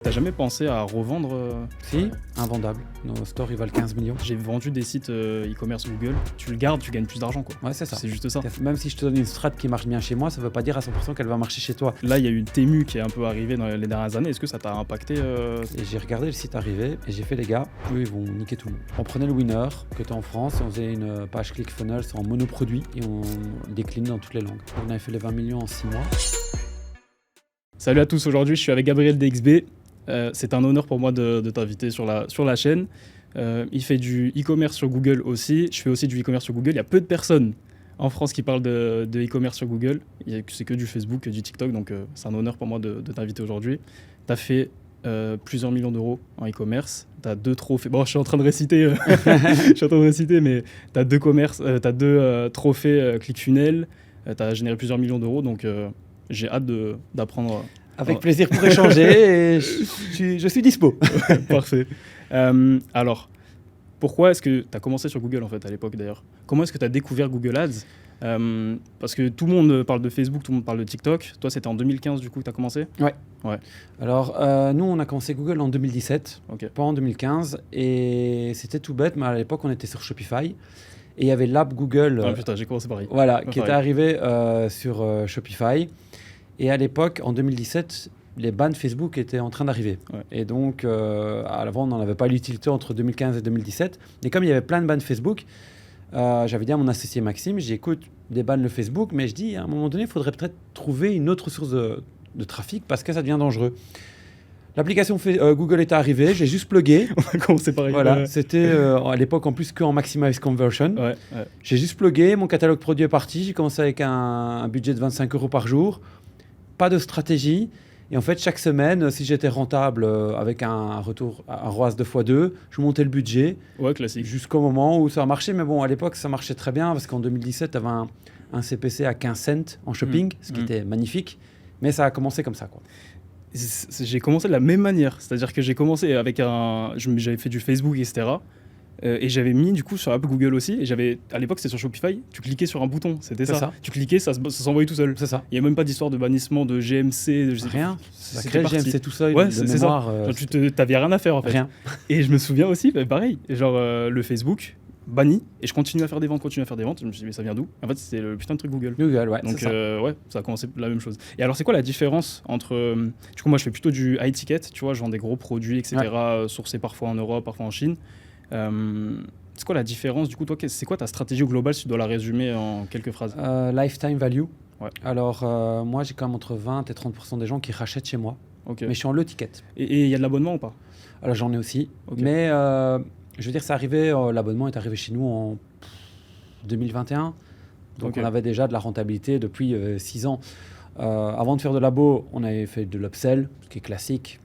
T'as jamais pensé à revendre Si, invendable. Nos stores, ils valent 15 millions. J'ai vendu des sites e-commerce Google. Tu le gardes, tu gagnes plus d'argent, quoi. Ouais, c'est ça. C'est juste ça. Même si je te donne une strat qui marche bien chez moi, ça veut pas dire à 100% qu'elle va marcher chez toi. Là, il y a eu Temu qui est un peu arrivé dans les dernières années. Est-ce que ça t'a impacté Et j'ai regardé le site arriver et j'ai fait les gars, eux ils vont niquer tout le monde. On prenait le winner que t'as en France, on faisait une page ClickFunnels en monoproduit et on décline dans toutes les langues. On avait fait les 20 millions en 6 mois. Salut à tous, aujourd'hui je suis avec Gabriel DXB. C'est un honneur pour moi de t'inviter sur la chaîne. Il fait du e-commerce sur Google aussi. Je fais aussi du e-commerce sur Google. Il y a peu de personnes en France qui parlent de e-commerce sur Google. C'est que du Facebook, que du TikTok. Donc c'est un honneur pour moi de t'inviter aujourd'hui. Tu as fait plusieurs millions d'euros en e-commerce. Tu as 2 trophées. Bon, je suis en train de réciter, mais tu as 2 trophées ClickFunnels. Tu as généré plusieurs millions d'euros. Donc j'ai hâte d'apprendre. Avec plaisir pour échanger et je suis dispo. Parfait. Alors, pourquoi est-ce que tu as commencé sur Google en fait à l'époque d'ailleurs? Comment est-ce que tu as découvert Google Ads? Parce que tout le monde parle de Facebook, tout le monde parle de TikTok. Toi, c'était en 2015 du coup que tu as commencé? Ouais. Ouais. Alors, nous, on a commencé Google en 2017, pas en 2015. Et c'était tout bête, mais à l'époque, on était sur Shopify. Et il y avait l'app Google. Ah putain, j'ai commencé pareil. Voilà, qui était arrivé sur Shopify. Et à l'époque, en 2017, les bans Facebook étaient en train d'arriver. Ouais. Et donc, à l'avant, on n'en avait pas l'utilité entre 2015 et 2017. Mais comme il y avait plein de bans Facebook, j'avais dit à mon associé Maxime, j'écoute des bans le Facebook, mais je dis, à un moment donné, il faudrait peut-être trouver une autre source de trafic parce que ça devient dangereux. L'application Google était arrivée, j'ai juste plugué. On a commencé pareil. Voilà, c'était à l'époque en plus qu'en Maximize Conversion. Ouais. J'ai juste plugué, mon catalogue produit est parti. J'ai commencé avec un budget de 25 € par jour. Pas de stratégie. Et en fait, chaque semaine, si j'étais rentable avec un retour, un ROAS 2x2, je montais le budget. Ouais, classique. Jusqu'au moment où ça a marché. Mais bon, à l'époque, ça marchait très bien parce qu'en 2017, tu avais un CPC à 15 cents en shopping, ce qui était magnifique. Mais ça a commencé comme ça, quoi. J'ai commencé de la même manière. C'est-à-dire que j'ai commencé avec j'avais fait du Facebook, etc. Et j'avais mis du coup sur l'app Google aussi. Et à l'époque, c'était sur Shopify. Tu cliquais sur un bouton, c'était ça. Tu cliquais, ça s'envoyait tout seul. C'est ça. Il n'y a même pas d'histoire de bannissement de GMC. Rien. Ça C'était crée le GMC tout seul. Ouais, c'est ça. Genre, t'avais rien à faire en fait. Rien. Et je me souviens aussi, pareil, genre le Facebook banni. Et je continue à faire des ventes. Je me suis dit, mais ça vient d'où? En fait, c'était le putain de truc Google. Google, ouais. Donc ouais, ça a commencé la même chose. Et alors, c'est quoi la différence entre... du coup, moi, je fais plutôt du high ticket, tu vois, genre des gros produits, etc., sourcés parfois en Europe, parfois en Chine. C'est quoi la différence? Du coup, toi, c'est quoi ta stratégie globale si tu dois la résumer en quelques phrases? Lifetime value. Ouais. Alors, moi, j'ai quand même entre 20 et 30% des gens qui rachètent chez moi. Okay. Mais je suis en low ticket. Et il y a de l'abonnement ou pas? Alors, j'en ai aussi. Okay. Mais je veux dire, l'abonnement est arrivé chez nous en 2021. Donc, on avait déjà de la rentabilité depuis 6 ans. Avant de faire de l'abo, on avait fait de l'upsell, ce qui est classique.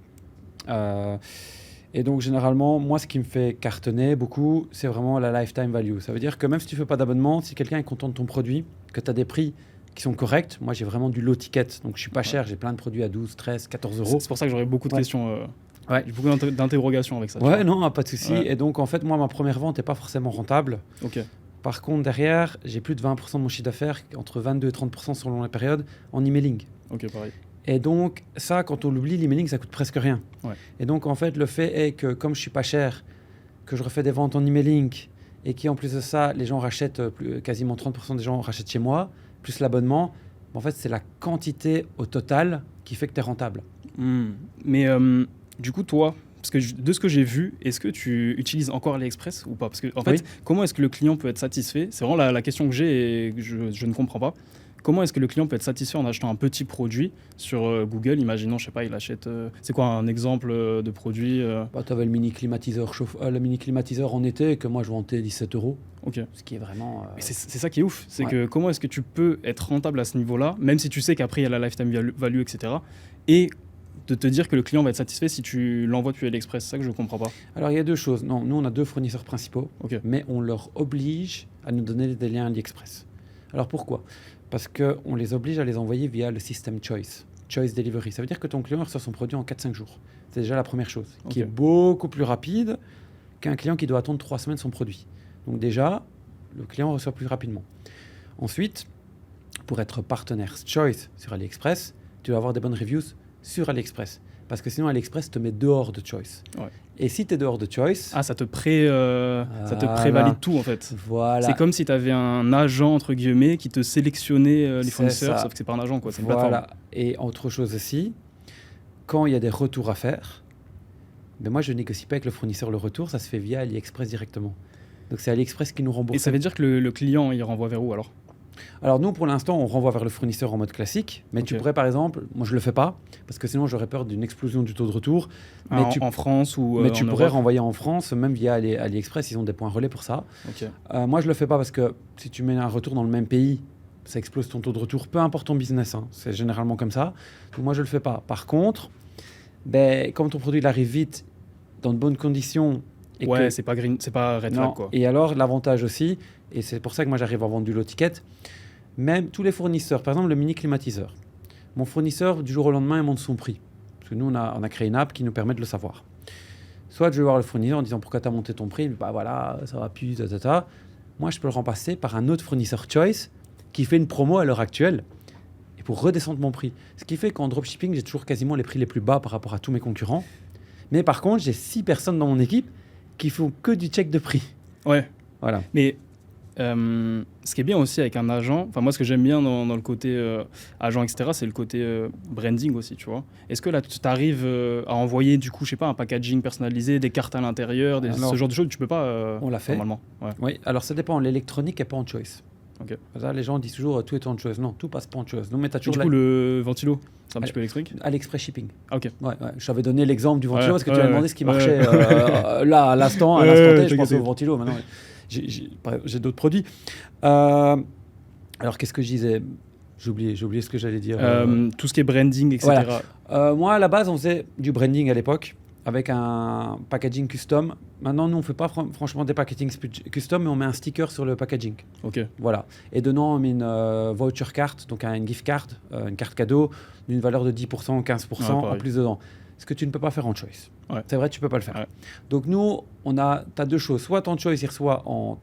Et donc, généralement, moi, ce qui me fait cartonner beaucoup, c'est vraiment la lifetime value. Ça veut dire que même si tu ne fais pas d'abonnement, si quelqu'un est content de ton produit, que tu as des prix qui sont corrects, moi, j'ai vraiment du low ticket. Donc, je ne suis pas cher. J'ai plein de produits à 12, 13, 14 €. C'est pour ça que j'aurais beaucoup de questions. J'ai beaucoup d'interrogations avec ça. Ouais, non, pas de souci. Ouais. Et donc, en fait, moi, ma première vente n'est pas forcément rentable. Ok. Par contre, derrière, j'ai plus de 20% de mon chiffre d'affaires, entre 22 et 30% selon la période, en emailing. Ok, pareil. Et donc, ça, quand on l'oublie, l'emailing, ça coûte presque rien. Ouais. Et donc, en fait, le fait est que, comme je suis pas cher, que je refais des ventes en emailing, et qu'en plus de ça, les gens rachètent, quasiment 30% des gens rachètent chez moi, plus l'abonnement, en fait, c'est la quantité au total qui fait que tu es rentable. Mais du coup, toi, parce que de ce que j'ai vu, est-ce que tu utilises encore AliExpress ou pas? Parce que, en fait, comment est-ce que le client peut être satisfait? C'est vraiment la question que j'ai et que je ne comprends pas. Comment est-ce que le client peut être satisfait en achetant un petit produit sur Google? Imaginons, je sais pas, il achète... c'est quoi un exemple de produit tu avais le mini climatiseur en été que moi je vendais 17 €. Ok. Ce qui est vraiment... C'est ça qui est ouf. C'est que comment est-ce que tu peux être rentable à ce niveau-là, même si tu sais qu'après il y a la lifetime value, etc. Et de te dire que le client va être satisfait si tu l'envoies depuis AliExpress. C'est ça que je ne comprends pas. Alors, il y a 2 choses. Non, nous, on a 2 fournisseurs principaux, mais on leur oblige à nous donner des liens AliExpress. Alors, pourquoi? Parce qu'on les oblige à les envoyer via le système Choice Delivery. Ça veut dire que ton client reçoit son produit en 4-5 jours. C'est déjà la première chose, qui est beaucoup plus rapide qu'un client qui doit attendre 3 semaines son produit. Donc déjà, le client reçoit plus rapidement. Ensuite, pour être partenaire Choice sur AliExpress, tu dois avoir des bonnes reviews sur AliExpress. Parce que sinon, AliExpress te met dehors de choice. Ouais. Et si tu es dehors de choice... Ah, ça te prévalide tout, en fait. Voilà. C'est comme si tu avais un agent, entre guillemets, qui te sélectionnait les C'est fournisseurs, ça. sauf que c'est pas un agent, quoi. C'est une Voilà. plateforme. Et autre chose aussi, quand il y a des retours à faire, ben moi, je négocie pas avec le fournisseur le retour, ça se fait via AliExpress directement. Donc, c'est AliExpress qui nous rembourse. Et ça veut dire que le client, il renvoie vers où, alors? Alors nous, pour l'instant, on renvoie vers le fournisseur en mode classique. Mais tu Ok. pourrais, par exemple, moi je le fais pas, parce que sinon j'aurais peur d'une explosion du taux de retour. Mais Ah, en France ou mais tu en pourrais Europe? renvoyer en France, même via AliExpress, ils ont des points relais pour ça. Ok. Moi je le fais pas parce que si tu mets un retour dans le même pays, ça explose ton taux de retour, peu importe ton business. Hein. C'est généralement comme ça. Donc moi je le fais pas. Par contre, ben, comme ton produit il arrive vite, dans de bonnes conditions. Et Ouais, que- c'est pas green, c'est pas red Non. flag, quoi. Et alors, l'avantage aussi, et c'est pour ça que moi j'arrive à vendre du low ticket, même tous les fournisseurs, par exemple le mini climatiseur, mon fournisseur du jour au lendemain il monte son prix. Parce que nous on a créé une app qui nous permet de le savoir. Soit je vais voir le fournisseur en disant pourquoi tu as monté ton prix, il me dit, bah voilà, ça va plus, ta. Moi je peux le remplacer par un autre fournisseur choice qui fait une promo à l'heure actuelle et pour redescendre mon prix. Ce qui fait qu'en dropshipping, j'ai toujours quasiment les prix les plus bas par rapport à tous mes concurrents. Mais par contre, j'ai 6 personnes dans mon équipe qui font que du check de prix. Ouais. Voilà. Mais ce qui est bien aussi avec un agent, enfin moi ce que j'aime bien dans le côté agent, etc., c'est le côté branding aussi, tu vois. Est-ce que là tu arrives à envoyer du coup, je sais pas, un packaging personnalisé, des cartes à l'intérieur, Alors, ce genre de choses, tu peux pas on l'a fait. normalement. Ouais. Oui, alors ça dépend. L'électronique n'est pas en choice. Ok. Ça, les gens disent toujours tout est en choice. Non, tout passe pas en choice. Non, mais tu as Et toujours du coup le ventilo, c'est un petit peu électrique. à l'Express Shipping. Ah, ok. Ouais, ouais. Je t'avais donné l'exemple du ventilo Ouais, parce que tu ouais, m'as ouais. demandé ce qui Ouais. marchait là, à l'instant Ouais, T. Je t'inquiète, pensais au t'inquiète. ventilo. Maintenant, j'ai d'autres produits. Alors, qu'est-ce que je disais? J'ai oublié ce que j'allais dire. Tout ce qui est branding, etc. Voilà. Moi, à la base, on faisait du branding à l'époque avec un packaging custom. Maintenant, nous, on ne fait pas franchement des packaging custom, mais on met un sticker sur le packaging. Ok. Voilà. Et dedans, on met une voucher card, donc une gift card, une carte cadeau d'une valeur de 10%, 15% en pareil. plus dedans. Ce que tu ne peux pas faire en choice. Ouais. C'est vrai, tu ne peux pas le faire. Ouais. Donc nous, tu as deux choses. Soit ton choice, il reçoit en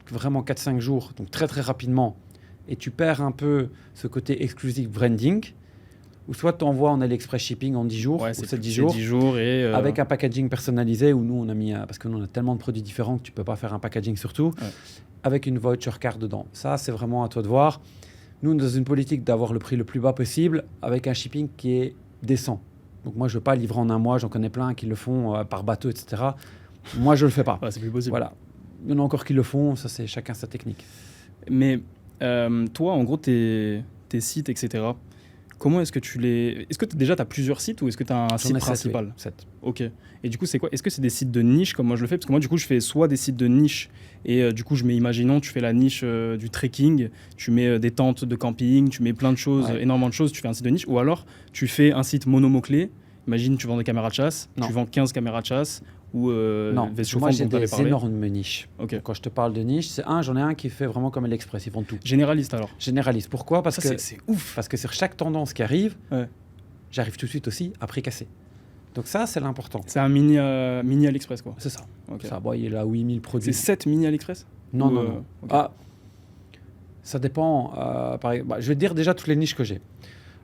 vraiment 4-5 jours, donc très très rapidement, et tu perds un peu ce côté exclusive branding, ou soit tu envoies en AliExpress Shipping en 10 jours, Ouais, ou c'est 10 c'est jours. 10 jours et Avec un packaging personnalisé où nous on a mis parce que nous on a tellement de produits différents que tu peux pas faire un packaging surtout avec une voucher card dedans. Ça c'est vraiment à toi de voir. Nous on est dans une politique d'avoir le prix le plus bas possible avec un shipping qui est décent. Donc moi je veux pas livrer en un mois, j'en connais plein qui le font par bateau etc. Moi je le fais pas. ouais, c'est plus possible. Voilà. Il y en a encore qui le font, ça c'est chacun sa technique. Mais toi, en gros, tes sites, etc., comment est-ce que tu les... Est-ce que déjà, tu as plusieurs sites ou est-ce que tu as un site principal? 7. Ok. Et du coup, c'est quoi? Est-ce que c'est des sites de niche comme moi je le fais? Parce que moi, du coup, je fais soit des sites de niche et du coup, je mets, imaginons, tu fais la niche du trekking, tu mets des tentes de camping, tu mets plein de choses, Ouais. énormément de choses, tu fais un site de niche. Ou alors, tu fais un site mono-mot-clé. Imagine, tu vends des caméras de chasse, Non. tu vends 15 caméras de chasse ou Non, veste moi chauffante j'ai dont t'avais des parlé. énormes niches. Ok. Quand je te parle de niche, j'en ai un qui fait vraiment comme AliExpress, ils font tout. Généraliste alors. Généraliste. Pourquoi? Parce Ça, que c'est ouf. Parce que sur chaque tendance qui arrive, Ouais. j'arrive tout de suite aussi à prix cassé. Donc ça, c'est l'important. C'est un mini AliExpress, quoi. C'est ça. Ok. Ça, bon, il a 8000 produits. C'est 7 mini AliExpress? Non, Ou, non, non. ok. Ah, ça dépend. Je vais te dire déjà toutes les niches que j'ai.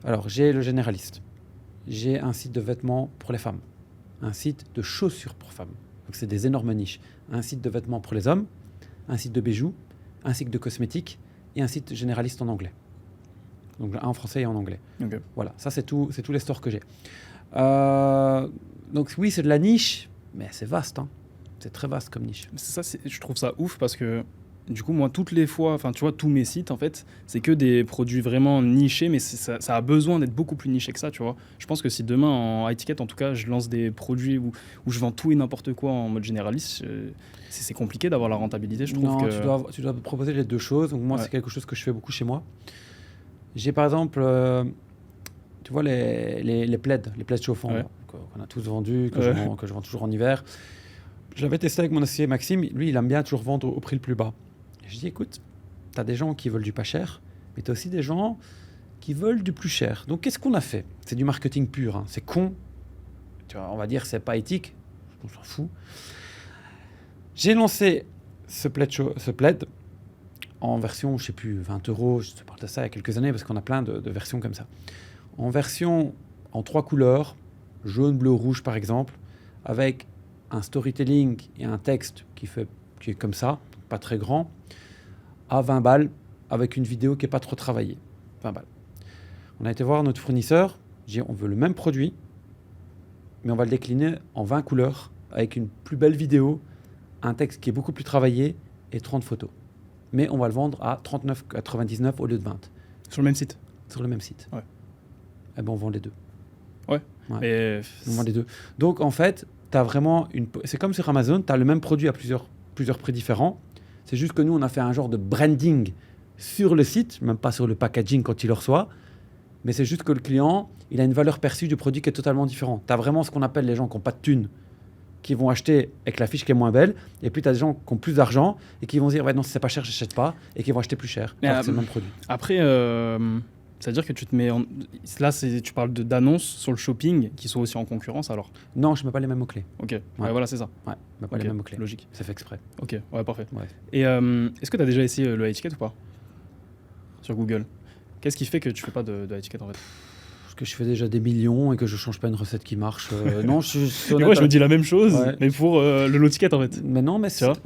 Alors, j'ai le généraliste. J'ai un site de vêtements pour les femmes. Un site de chaussures pour femmes. Donc, c'est des énormes niches. Un site de vêtements pour les hommes. Un site de bijoux. Un site de cosmétiques. Et un site généraliste en anglais. Donc, un en français et en anglais. Ok. Voilà, ça c'est tous les stores que j'ai. Donc oui, c'est de la niche, mais c'est vaste. Hein. C'est très vaste comme niche. Ça, je trouve ça ouf parce que du coup, moi, toutes les fois, enfin, tu vois, tous mes sites, en fait, c'est que des produits vraiment nichés, mais ça a besoin d'être beaucoup plus niché que ça, tu vois. Je pense que si demain, en high ticket, en tout cas, je lance des produits où je vends tout et n'importe quoi en mode généraliste, c'est compliqué d'avoir la rentabilité, je trouve. Non, que... tu dois proposer les deux choses. Donc moi, Ouais. c'est quelque chose que je fais beaucoup chez moi. J'ai par exemple, tu vois, les plaids chauffants Ouais. là, qu'on a tous vendus, que, Ouais. que je vends toujours en hiver. J'avais testé avec mon associé Maxime. Lui, il aime bien toujours vendre au prix le plus bas. Et je dis, écoute, tu as des gens qui veulent du pas cher, mais tu as aussi des gens qui veulent du plus cher. Donc, qu'est-ce qu'on a fait? C'est du marketing pur. Hein. C'est con. Tu vois, on va dire c'est pas éthique. On s'en fout. J'ai lancé ce plaid en version, je sais plus, 20 €. Je te parle de ça il y a quelques années parce qu'on a plein de versions comme ça. En version en 3 couleurs, jaune, bleu, rouge par exemple, avec un storytelling et un texte qui est comme ça, pas très grand, à 20 balles, avec une vidéo qui n'est pas trop travaillée. 20 balles. On a été voir notre fournisseur, j'ai dit on veut le même produit, mais on va le décliner en 20 couleurs, avec une plus belle vidéo, un texte qui est beaucoup plus travaillé et 30 photos. Mais on va le vendre à 39,99 au lieu de 20. Sur le même site. Sur le même site. Ouais. Eh ben on vend les deux. Ouais. Mais... On vend les deux. Donc en fait, tu as vraiment c'est comme sur Amazon, tu as le même produit à plusieurs prix différents. C'est juste que nous, on a fait un genre de branding sur le site, même pas sur le packaging quand il le reçoit. Mais c'est juste que le client, il a une valeur perçue du produit qui est totalement différente. Tu as vraiment ce qu'on appelle les gens qui n'ont pas de thunes, qui vont acheter avec la fiche qui est moins belle. Et puis tu as des gens qui ont plus d'argent et qui vont se dire ouais, non, si c'est pas cher, je n'achète pas. Et qui vont acheter plus cher. Mais c'est le même produit. Après, c'est-à-dire que tu te mets en... Là, tu parles d'annonces sur le shopping qui sont aussi en concurrence alors? Non, je ne mets pas les mêmes mots-clés. Ok, ouais, voilà, c'est ça. Ouais, je mets pas les mêmes mots-clés. Logique. C'est fait exprès. Ok, ouais, parfait. Ouais. Et est-ce que tu as déjà essayé le high ticket ou pas? Sur Google. Qu'est-ce qui fait que tu fais pas de high ticket en fait? Que je fais déjà des millions et que je change pas une recette qui marche. Non, moi, je me dis la même chose, ouais. mais pour le low ticket en fait. Mais non,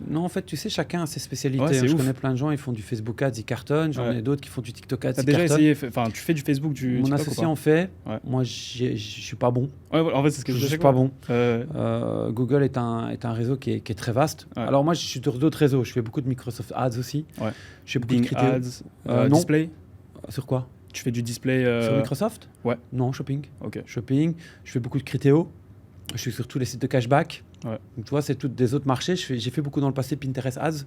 non, en fait, tu sais, chacun a ses spécialités. Ouais, je connais plein de gens, ils font du Facebook Ads, ils cartonnent. J'en ai d'autres qui font du TikTok Ads. T'as déjà essayé, enfin, tu fais du Facebook, du Mon TikTok associé en fait. Ouais. Moi, je suis pas bon. Ouais, en fait, c'est ce que je suis pas bon. Google est un réseau qui est très vaste. Ouais. Alors moi, je suis sur d'autres réseaux. Je fais beaucoup de Microsoft Ads aussi. Ouais. Je fais beaucoup Bing de critères. Ads, non. Display. Sur quoi? Tu fais du display sur Microsoft? Ouais. Non, shopping. Ok. Shopping. Je fais beaucoup de Criteo. Je suis sur tous les sites de cashback. Ouais. Donc, tu vois, c'est toutes des autres marchés. J'ai fait beaucoup dans le passé Pinterest Ads.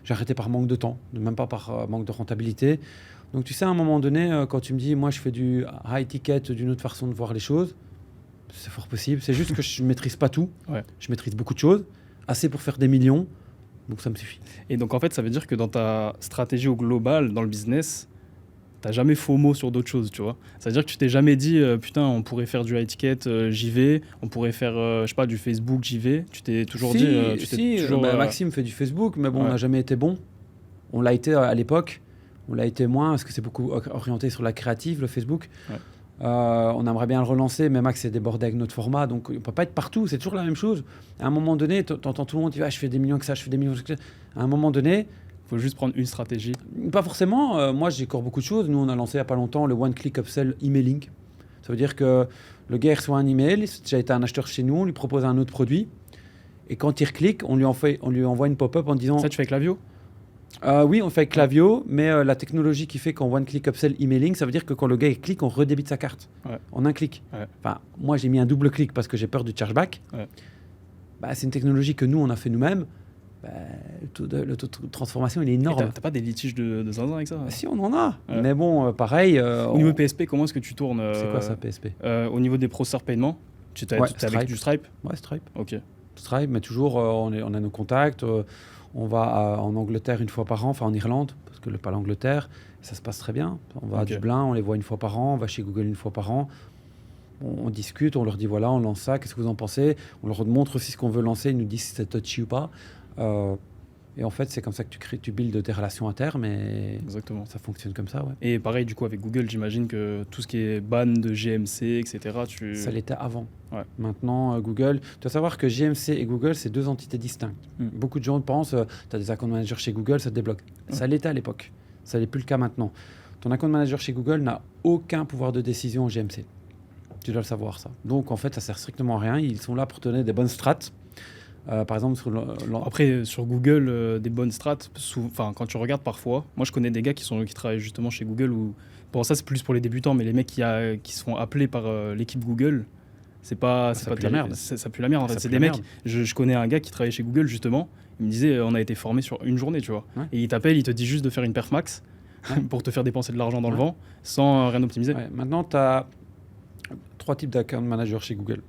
J'ai arrêté par manque de temps, même pas par manque de rentabilité. Donc, tu sais, à un moment donné, quand tu me dis, moi, je fais du high ticket, d'une autre façon de voir les choses, c'est fort possible. C'est juste que je ne maîtrise pas tout. Ouais. Je maîtrise beaucoup de choses, assez pour faire des millions. Donc, ça me suffit. Et donc, en fait, ça veut dire que dans ta stratégie au global, dans le business, t'as jamais FOMO sur d'autres choses, tu vois. C'est-à-dire que tu t'es jamais dit, putain, on pourrait faire du high ticket, j'y vais. On pourrait faire, je sais pas, du Facebook, j'y vais. Tu t'es toujours dit... Maxime fait du Facebook, mais bon, on n'a jamais été bon. On l'a été à l'époque. On l'a été moins, parce que c'est beaucoup orienté sur la créative, le Facebook. Ouais. On aimerait bien le relancer, mais Max est débordé avec notre format, donc on ne peut pas être partout. C'est toujours la même chose. À un moment donné, tu entends tout le monde dire, je fais des millions que ça, je fais des millions que ça. À un moment donné... Il faut juste prendre une stratégie. Pas forcément. Moi, j'ai encore beaucoup de choses. Nous, on a lancé il n'y a pas longtemps le one-click upsell emailing. Ça veut dire que le gars reçoit un email, c'est déjà été un acheteur chez nous, on lui propose un autre produit. Et quand il reclique, on lui envoie une pop-up en disant... Ça, tu fais avec Klaviyo? Oui, on fait avec Klaviyo, mais la technologie qui fait qu'en one-click upsell emailing, ça veut dire que quand le gars clique, on redébite sa carte en un clic. Ouais. Enfin, moi, j'ai mis un double clic parce que j'ai peur du chargeback. Ouais. C'est une technologie que nous, on a fait nous-mêmes. Le taux de transformation, il est énorme. T'as pas des litiges de zinzin avec ça? Si, on en a. Ouais. Mais bon, pareil... Au niveau PSP, comment est-ce que tu tournes C'est quoi ça, PSP? Au niveau des processeurs paiement, tu es avec du Stripe? Ouais, Stripe. Ok. Stripe, mais toujours, on a nos contacts. On va en Angleterre une fois par an, enfin en Irlande, parce que pas l'Angleterre. Ça se passe très bien. On va à Dublin, on les voit une fois par an. On va chez Google une fois par an. On discute, on leur dit voilà, on lance ça, qu'est-ce que vous en pensez? On leur montre aussi ce qu'on veut lancer, ils nous disent si c'est touchy ou pas. Et en fait, c'est comme ça que tu builds des relations à terme. Et exactement. Ça fonctionne comme ça, ouais. Et pareil, du coup, avec Google, j'imagine que tout ce qui est ban de GMC, etc., ça l'était avant. Ouais. Maintenant, Google... Tu dois savoir que GMC et Google, c'est deux entités distinctes. Beaucoup de gens pensent, tu as des account managers chez Google, ça te débloque. Ça l'était à l'époque. Ça n'est plus le cas maintenant. Ton account manager chez Google n'a aucun pouvoir de décision en GMC. Tu dois le savoir, ça. Donc, en fait, ça sert strictement à rien. Ils sont là pour te donner des bonnes strates. Par exemple, après, sur Google, des bonnes strates, quand tu regardes parfois, moi je connais des gars qui travaillent justement chez Google, bon, ça c'est plus pour les débutants, mais les mecs qui sont appelés par l'équipe Google, c'est pas la merde. Ça pue la merde en fait. C'est des mecs, je connais un gars qui travaillait chez Google justement, il me disait on a été formé sur une journée, tu vois. Ouais. Et il t'appelle, il te dit juste de faire une perf max pour te faire dépenser de l'argent dans le vent sans rien optimiser. Ouais. Maintenant, tu as 3 types d'account managers chez Google.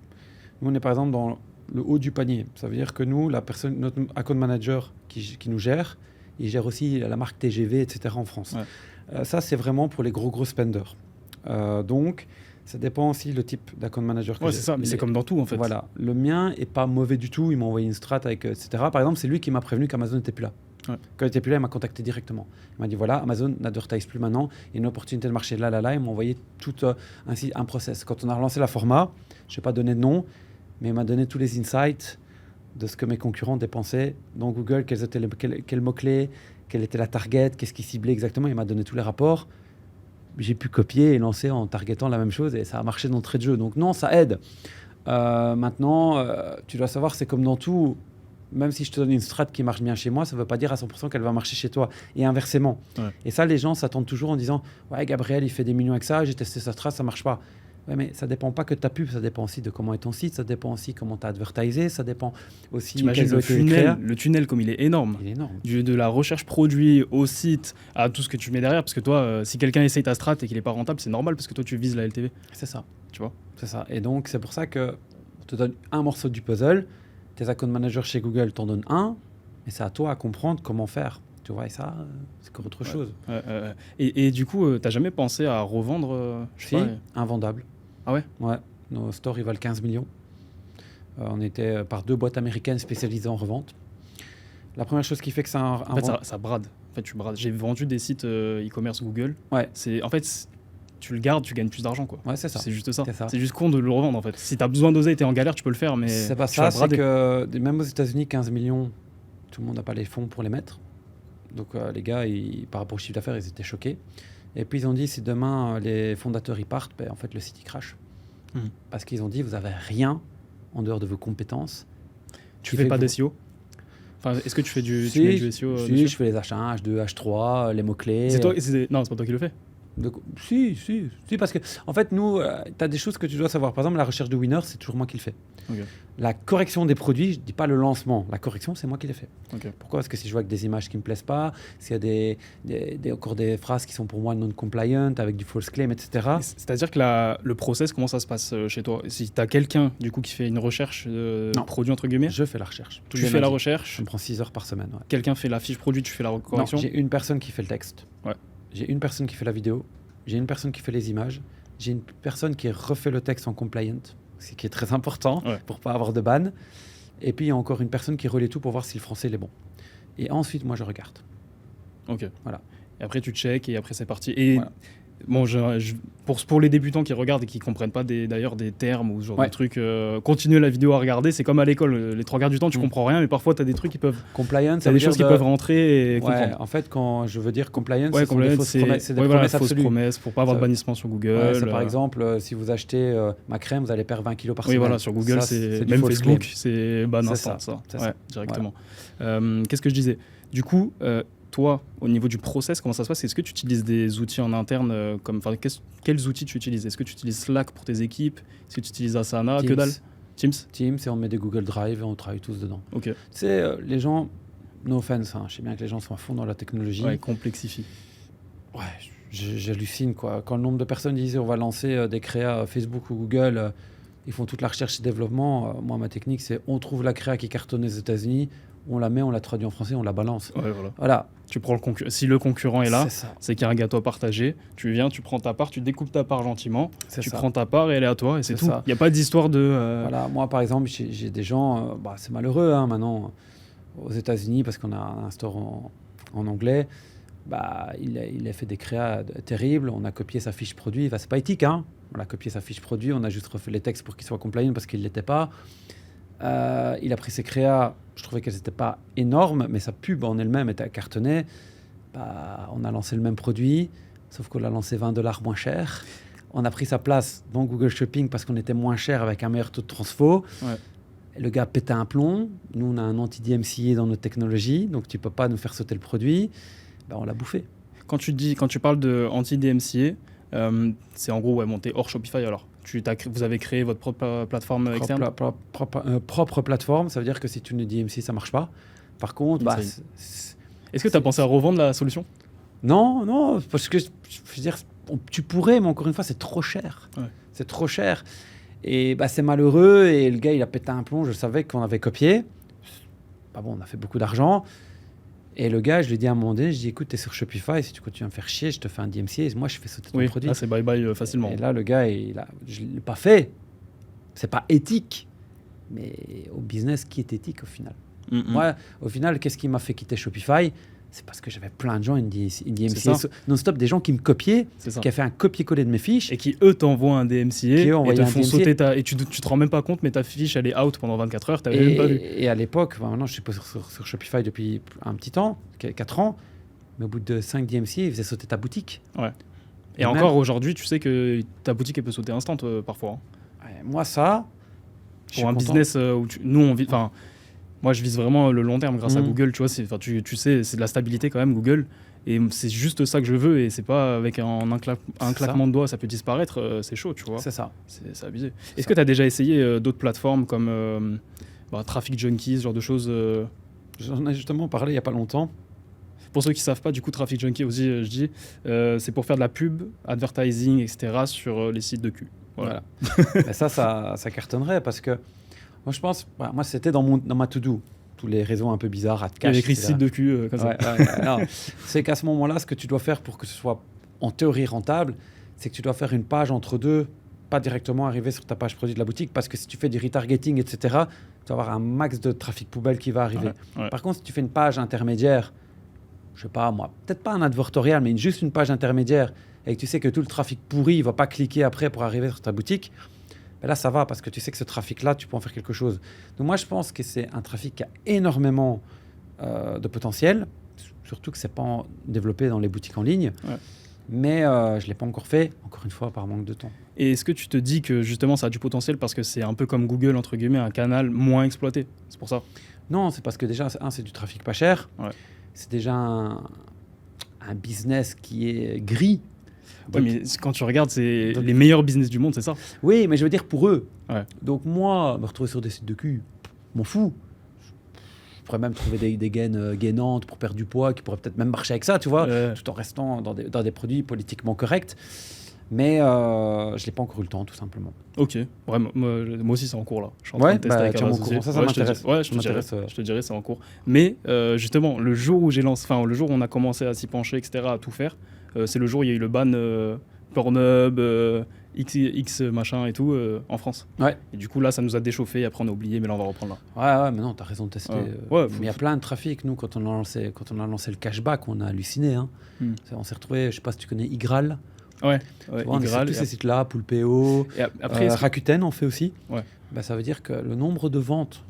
Nous, on est par exemple dans le haut du panier. Ça veut dire que nous, notre account manager qui nous gère, il gère aussi la marque TGV, etc. en France. Ouais. Ça, c'est vraiment pour les gros spenders. Donc, ça dépend aussi le type d'account manager que j'ai. C'est ça, mais c'est comme dans tout en fait. Voilà. Le mien est pas mauvais du tout. Il m'a envoyé une strat avec, etc. Par exemple, c'est lui qui m'a prévenu qu'Amazon n'était plus là. Ouais. Quand il n'était plus là, il m'a contacté directement. Il m'a dit voilà, Amazon n'advertise plus maintenant. Il y a une opportunité de marché là. Il m'a envoyé tout un process. Quand on a relancé la format, Je ne vais pas donner de nom, mais il m'a donné tous les insights de ce que mes concurrents dépensaient dans Google, quels mots-clés, quelle était la target, qu'est-ce qu'ils ciblaient exactement. Il m'a donné tous les rapports. J'ai pu copier et lancer en targetant la même chose et ça a marché d'entrée de jeu. Donc non, ça aide. Maintenant, tu dois savoir, c'est comme dans tout. Même si je te donne une strat qui marche bien chez moi, ça ne veut pas dire à 100% qu'elle va marcher chez toi. Et inversement. Ouais. Et ça, les gens s'attendent toujours en disant « Ouais, Gabriel, il fait des millions avec ça, j'ai testé sa strat, ça ne marche pas. » Ouais, mais ça ne dépend pas que de ta pub, ça dépend aussi de comment est ton site, ça dépend aussi comment tu as advertisé, ça dépend aussi... T'imagines le tunnel comme il est énorme. Il est énorme. De la recherche produit au site à tout ce que tu mets derrière. Parce que toi, si quelqu'un essaye ta strat et qu'il n'est pas rentable, c'est normal parce que toi, tu vises la LTV. C'est ça. Tu vois. C'est ça. Et donc, c'est pour ça qu'on te donne un morceau du puzzle. Tes account managers chez Google t'en donnent un. Et c'est à toi à comprendre comment faire. Tu vois, et ça, c'est encore autre chose. Et du coup, tu n'as jamais pensé à revendre invendable. Ah ouais? Ouais. Nos stores, ils valent 15 millions. On était par 2 boîtes américaines spécialisées en revente. La première chose qui fait que ça... En fait, ça brade. En fait, tu brades. J'ai vendu des sites e-commerce Google. Ouais. En fait, tu le gardes, tu gagnes plus d'argent, quoi. Ouais, c'est ça. C'est juste ça. C'est ça. C'est juste con de le revendre, en fait. Si tu as besoin d'oser et tu es en galère, tu peux le faire, mais c'est pas ça, c'est que même aux États-Unis, 15 millions, tout le monde n'a pas les fonds pour les mettre. Donc les gars, par rapport au chiffre d'affaires, ils étaient choqués. Et puis ils ont dit, si demain les fondateurs y partent, en fait le site il crache. Parce qu'ils ont dit, vous n'avez rien en dehors de vos compétences. Tu fais pas d'SEO? Enfin, est-ce que tu fais du SEO? Si, je fais les H1, H2, H3, les mots-clés. Non, c'est pas toi qui le fais. Si, parce que en fait, nous, tu as des choses que tu dois savoir. Par exemple, la recherche de winner, c'est toujours moi qui le fais. Okay. La correction des produits, je ne dis pas le lancement. La correction, c'est moi qui l'ai fait. Okay. Pourquoi? Parce que si je vois que des images qui ne me plaisent pas, s'il y a encore des phrases qui sont pour moi non-compliant, avec du false claim, etc. C'est-à-dire que le process, comment ça se passe chez toi? Si tu as quelqu'un du coup, qui fait une recherche de produit, entre guillemets? Je fais la recherche. Tu fais la recherche? Ça me prend 6 heures par semaine. Ouais. Quelqu'un fait la fiche produit, tu fais la correction? Non, j'ai une personne qui fait le texte. Ouais. J'ai une personne qui fait la vidéo. J'ai une personne qui fait les images. J'ai une personne qui refait le texte en compliant, ce qui est très important pour ne pas avoir de ban. Et puis, il y a encore une personne qui relaie tout pour voir si le français est bon. Et ensuite, moi, je regarde. Ok. Voilà. Et après, tu check et après, c'est parti. Et voilà. Bon, pour les débutants qui regardent et qui ne comprennent pas d'ailleurs des termes ou ce genre de trucs, continuer la vidéo à regarder, c'est comme à l'école. Les 3 quarts du temps, tu comprends rien, mais parfois, tu as des trucs qui peuvent... Compliance, tu as des choses qui peuvent rentrer et comprendre. En fait, quand je veux dire compliance, c'est des fausses promesses pour ne pas avoir de bannissement sur Google. Par exemple, si vous achetez ma crème, vous allez perdre 20 kilos par semaine. Oui, voilà, sur Google, même Facebook, c'est ban instant, ça. Directement. Voilà. Qu'est-ce que je disais? Du coup... toi, au niveau du process, comment ça se passe? Est-ce que tu utilises des outils en interne quels outils tu utilises? Est-ce que tu utilises Slack pour tes équipes? Est-ce que tu utilises Asana? Teams. Que dalle? Teams, et on met des Google Drive et on travaille tous dedans. Ok. Tu sais, les gens, no offense, je sais bien que les gens sont à fond dans la technologie. Ouais, complexifie. Ouais, j'hallucine, quoi. Quand le nombre de personnes disent on va lancer des créas Facebook ou Google, ils font toute la recherche et développement. Moi, ma technique, c'est on trouve la créa qui cartonne aux États-Unis, on la met, on la traduit en français, on la balance. Ouais, voilà. Tu prends si le concurrent est là, c'est qu'il y a un gâteau à partager. Tu viens, tu prends ta part, tu découpes ta part gentiment, prends ta part et elle est à toi et c'est tout. Il n'y a pas d'histoire de... Voilà, moi par exemple, j'ai des gens, c'est malheureux maintenant, aux États-Unis, parce qu'on a un store en anglais, il a fait des créas terribles, on a copié sa fiche produit, c'est pas éthique, on a copié sa fiche produit, on a juste refait les textes pour qu'il soit compliant parce qu'il ne l'était pas. Il a pris ses créas, je trouvais qu'elles n'étaient pas énormes, mais sa pub en elle-même était cartonnée. On a lancé le même produit, sauf qu'on l'a lancé $20 moins cher. On a pris sa place dans Google Shopping parce qu'on était moins cher avec un meilleur taux de transfo. Ouais. Le gars pétait un plomb. Nous, on a un anti-DMCA dans notre technologie, donc tu ne peux pas nous faire sauter le produit. On l'a bouffé. Quand tu parles de anti-DMCA, c'est en gros monter hors Shopify alors. Vous avez créé votre propre plateforme externe? Propre plateforme, ça veut dire que si tu ne dis DMCA, ça ne marche pas. Par contre, est-ce que tu as pensé à revendre la solution? Non, parce que je veux dire, tu pourrais, mais encore une fois, c'est trop cher. Ouais. C'est trop cher. Et c'est malheureux. Et le gars, il a pété un plomb. Je savais qu'on avait copié. On a fait beaucoup d'argent. Et le gars, je lui ai dit à un moment donné, je dis écoute, t'es sur Shopify, si tu continues à me faire chier, je te fais un DMCA et moi je fais sauter ton produit. Là c'est bye facilement. Et là le gars, je l'ai pas fait. C'est pas éthique. Mais au business, qui est éthique au final? Moi, au final, qu'est-ce qui m'a fait quitter Shopify? c'est parce que j'avais plein de gens C'est DMCA ça. non-stop, des gens qui me copiaient, C'est ça. qui a fait un copier-coller de mes fiches. Et qui, eux, t'envoient un DMCA Qui, eux, et envoyaient te un font DMCA. sauter et tu te rends même pas compte, mais ta fiche, elle est out pendant 24 heures, t'avais même pas vu. Et à l'époque, maintenant je suis pas sur Shopify depuis un petit temps, 4 ans, mais au bout de 5 DMCA, ils faisaient sauter ta boutique. Et encore aujourd'hui, tu sais que ta boutique, elle peut sauter instant parfois. Hein. Ouais, moi, ça, je suis Pour un content. business où nous, on vit. Enfin, moi, je vise vraiment le long terme grâce à Mhm. Google. Tu vois, tu sais, c'est de la stabilité quand même, Google. Et c'est juste ça que je veux. Et c'est pas avec un claquement de doigts, ça peut disparaître. C'est chaud, tu vois. C'est ça. C'est abusé. Est-ce que tu as déjà essayé d'autres plateformes comme Traffic Junkie, ce genre de choses J'en ai justement parlé il n'y a pas longtemps. Pour ceux qui savent pas, du coup, Traffic Junkie aussi, je dis, c'est pour faire de la pub, advertising, etc. sur les sites de cul. Voilà. Mais ça cartonnerait parce que moi, je pense, moi, c'était dans ma to-do. Tous les réseaux un peu bizarres, Il y AdCash, avait écrit etc. site de cul comme ça. Non. C'est qu'à ce moment-là, ce que tu dois faire pour que ce soit en théorie rentable, c'est que tu dois faire une page entre deux, pas directement arriver sur ta page produit de la boutique, parce que si tu fais du retargeting, etc., tu vas avoir un max de trafic poubelle qui va arriver. Ouais. Par contre, si tu fais une page intermédiaire, je sais pas moi, peut-être pas un advertorial, mais juste une page intermédiaire, et que tu sais que tout le trafic pourri, il va pas cliquer après pour arriver sur ta boutique, ben là ça va, parce que tu sais que ce trafic-là, tu peux en faire quelque chose. Donc moi, je pense que c'est un trafic qui a énormément de potentiel, surtout que c'est pas développé dans les boutiques en ligne, mais je l'ai pas encore fait, encore une fois, par manque de temps. Et est-ce que tu te dis que justement ça a du potentiel parce que c'est un peu comme Google, entre guillemets, un canal moins exploité? C'est pour ça? Non, c'est parce que déjà, c'est du trafic pas cher, c'est déjà un business qui est gris. Ouais, mais quand tu regardes, c'est les meilleurs business du monde, c'est ça? Oui, mais je veux dire pour eux. Ouais. Donc moi, me retrouver sur des sites de cul, m'en fous. Je pourrais même trouver des gaines gainantes pour perdre du poids, qui pourraient peut-être même marcher avec ça, tu vois, tout en restant dans des produits politiquement corrects. Mais je n'ai pas encore eu le temps, tout simplement. Ok, vraiment, moi aussi c'est en cours là. Je suis en train de tester avec Amazon. Ça m'intéresse. Je te dirai, c'est en cours. Mais justement, le jour où le jour où on a commencé à s'y pencher, etc., à tout faire, c'est le jour où il y a eu le ban Pornhub, X machin et tout en France. Ouais. Et du coup là, ça nous a déchauffé. Après on a oublié, mais là on va reprendre là. Ouais, mais non, t'as raison de tester. Mais il y a plein de trafic. Nous, quand on a lancé le cashback, on a halluciné. Hein. On s'est retrouvé, je sais pas si tu connais Igral. Ouais, on est tous ces sites-là, Poulpeo, après, Rakuten on fait aussi. Ouais. Bah, ça veut dire que le nombre de ventes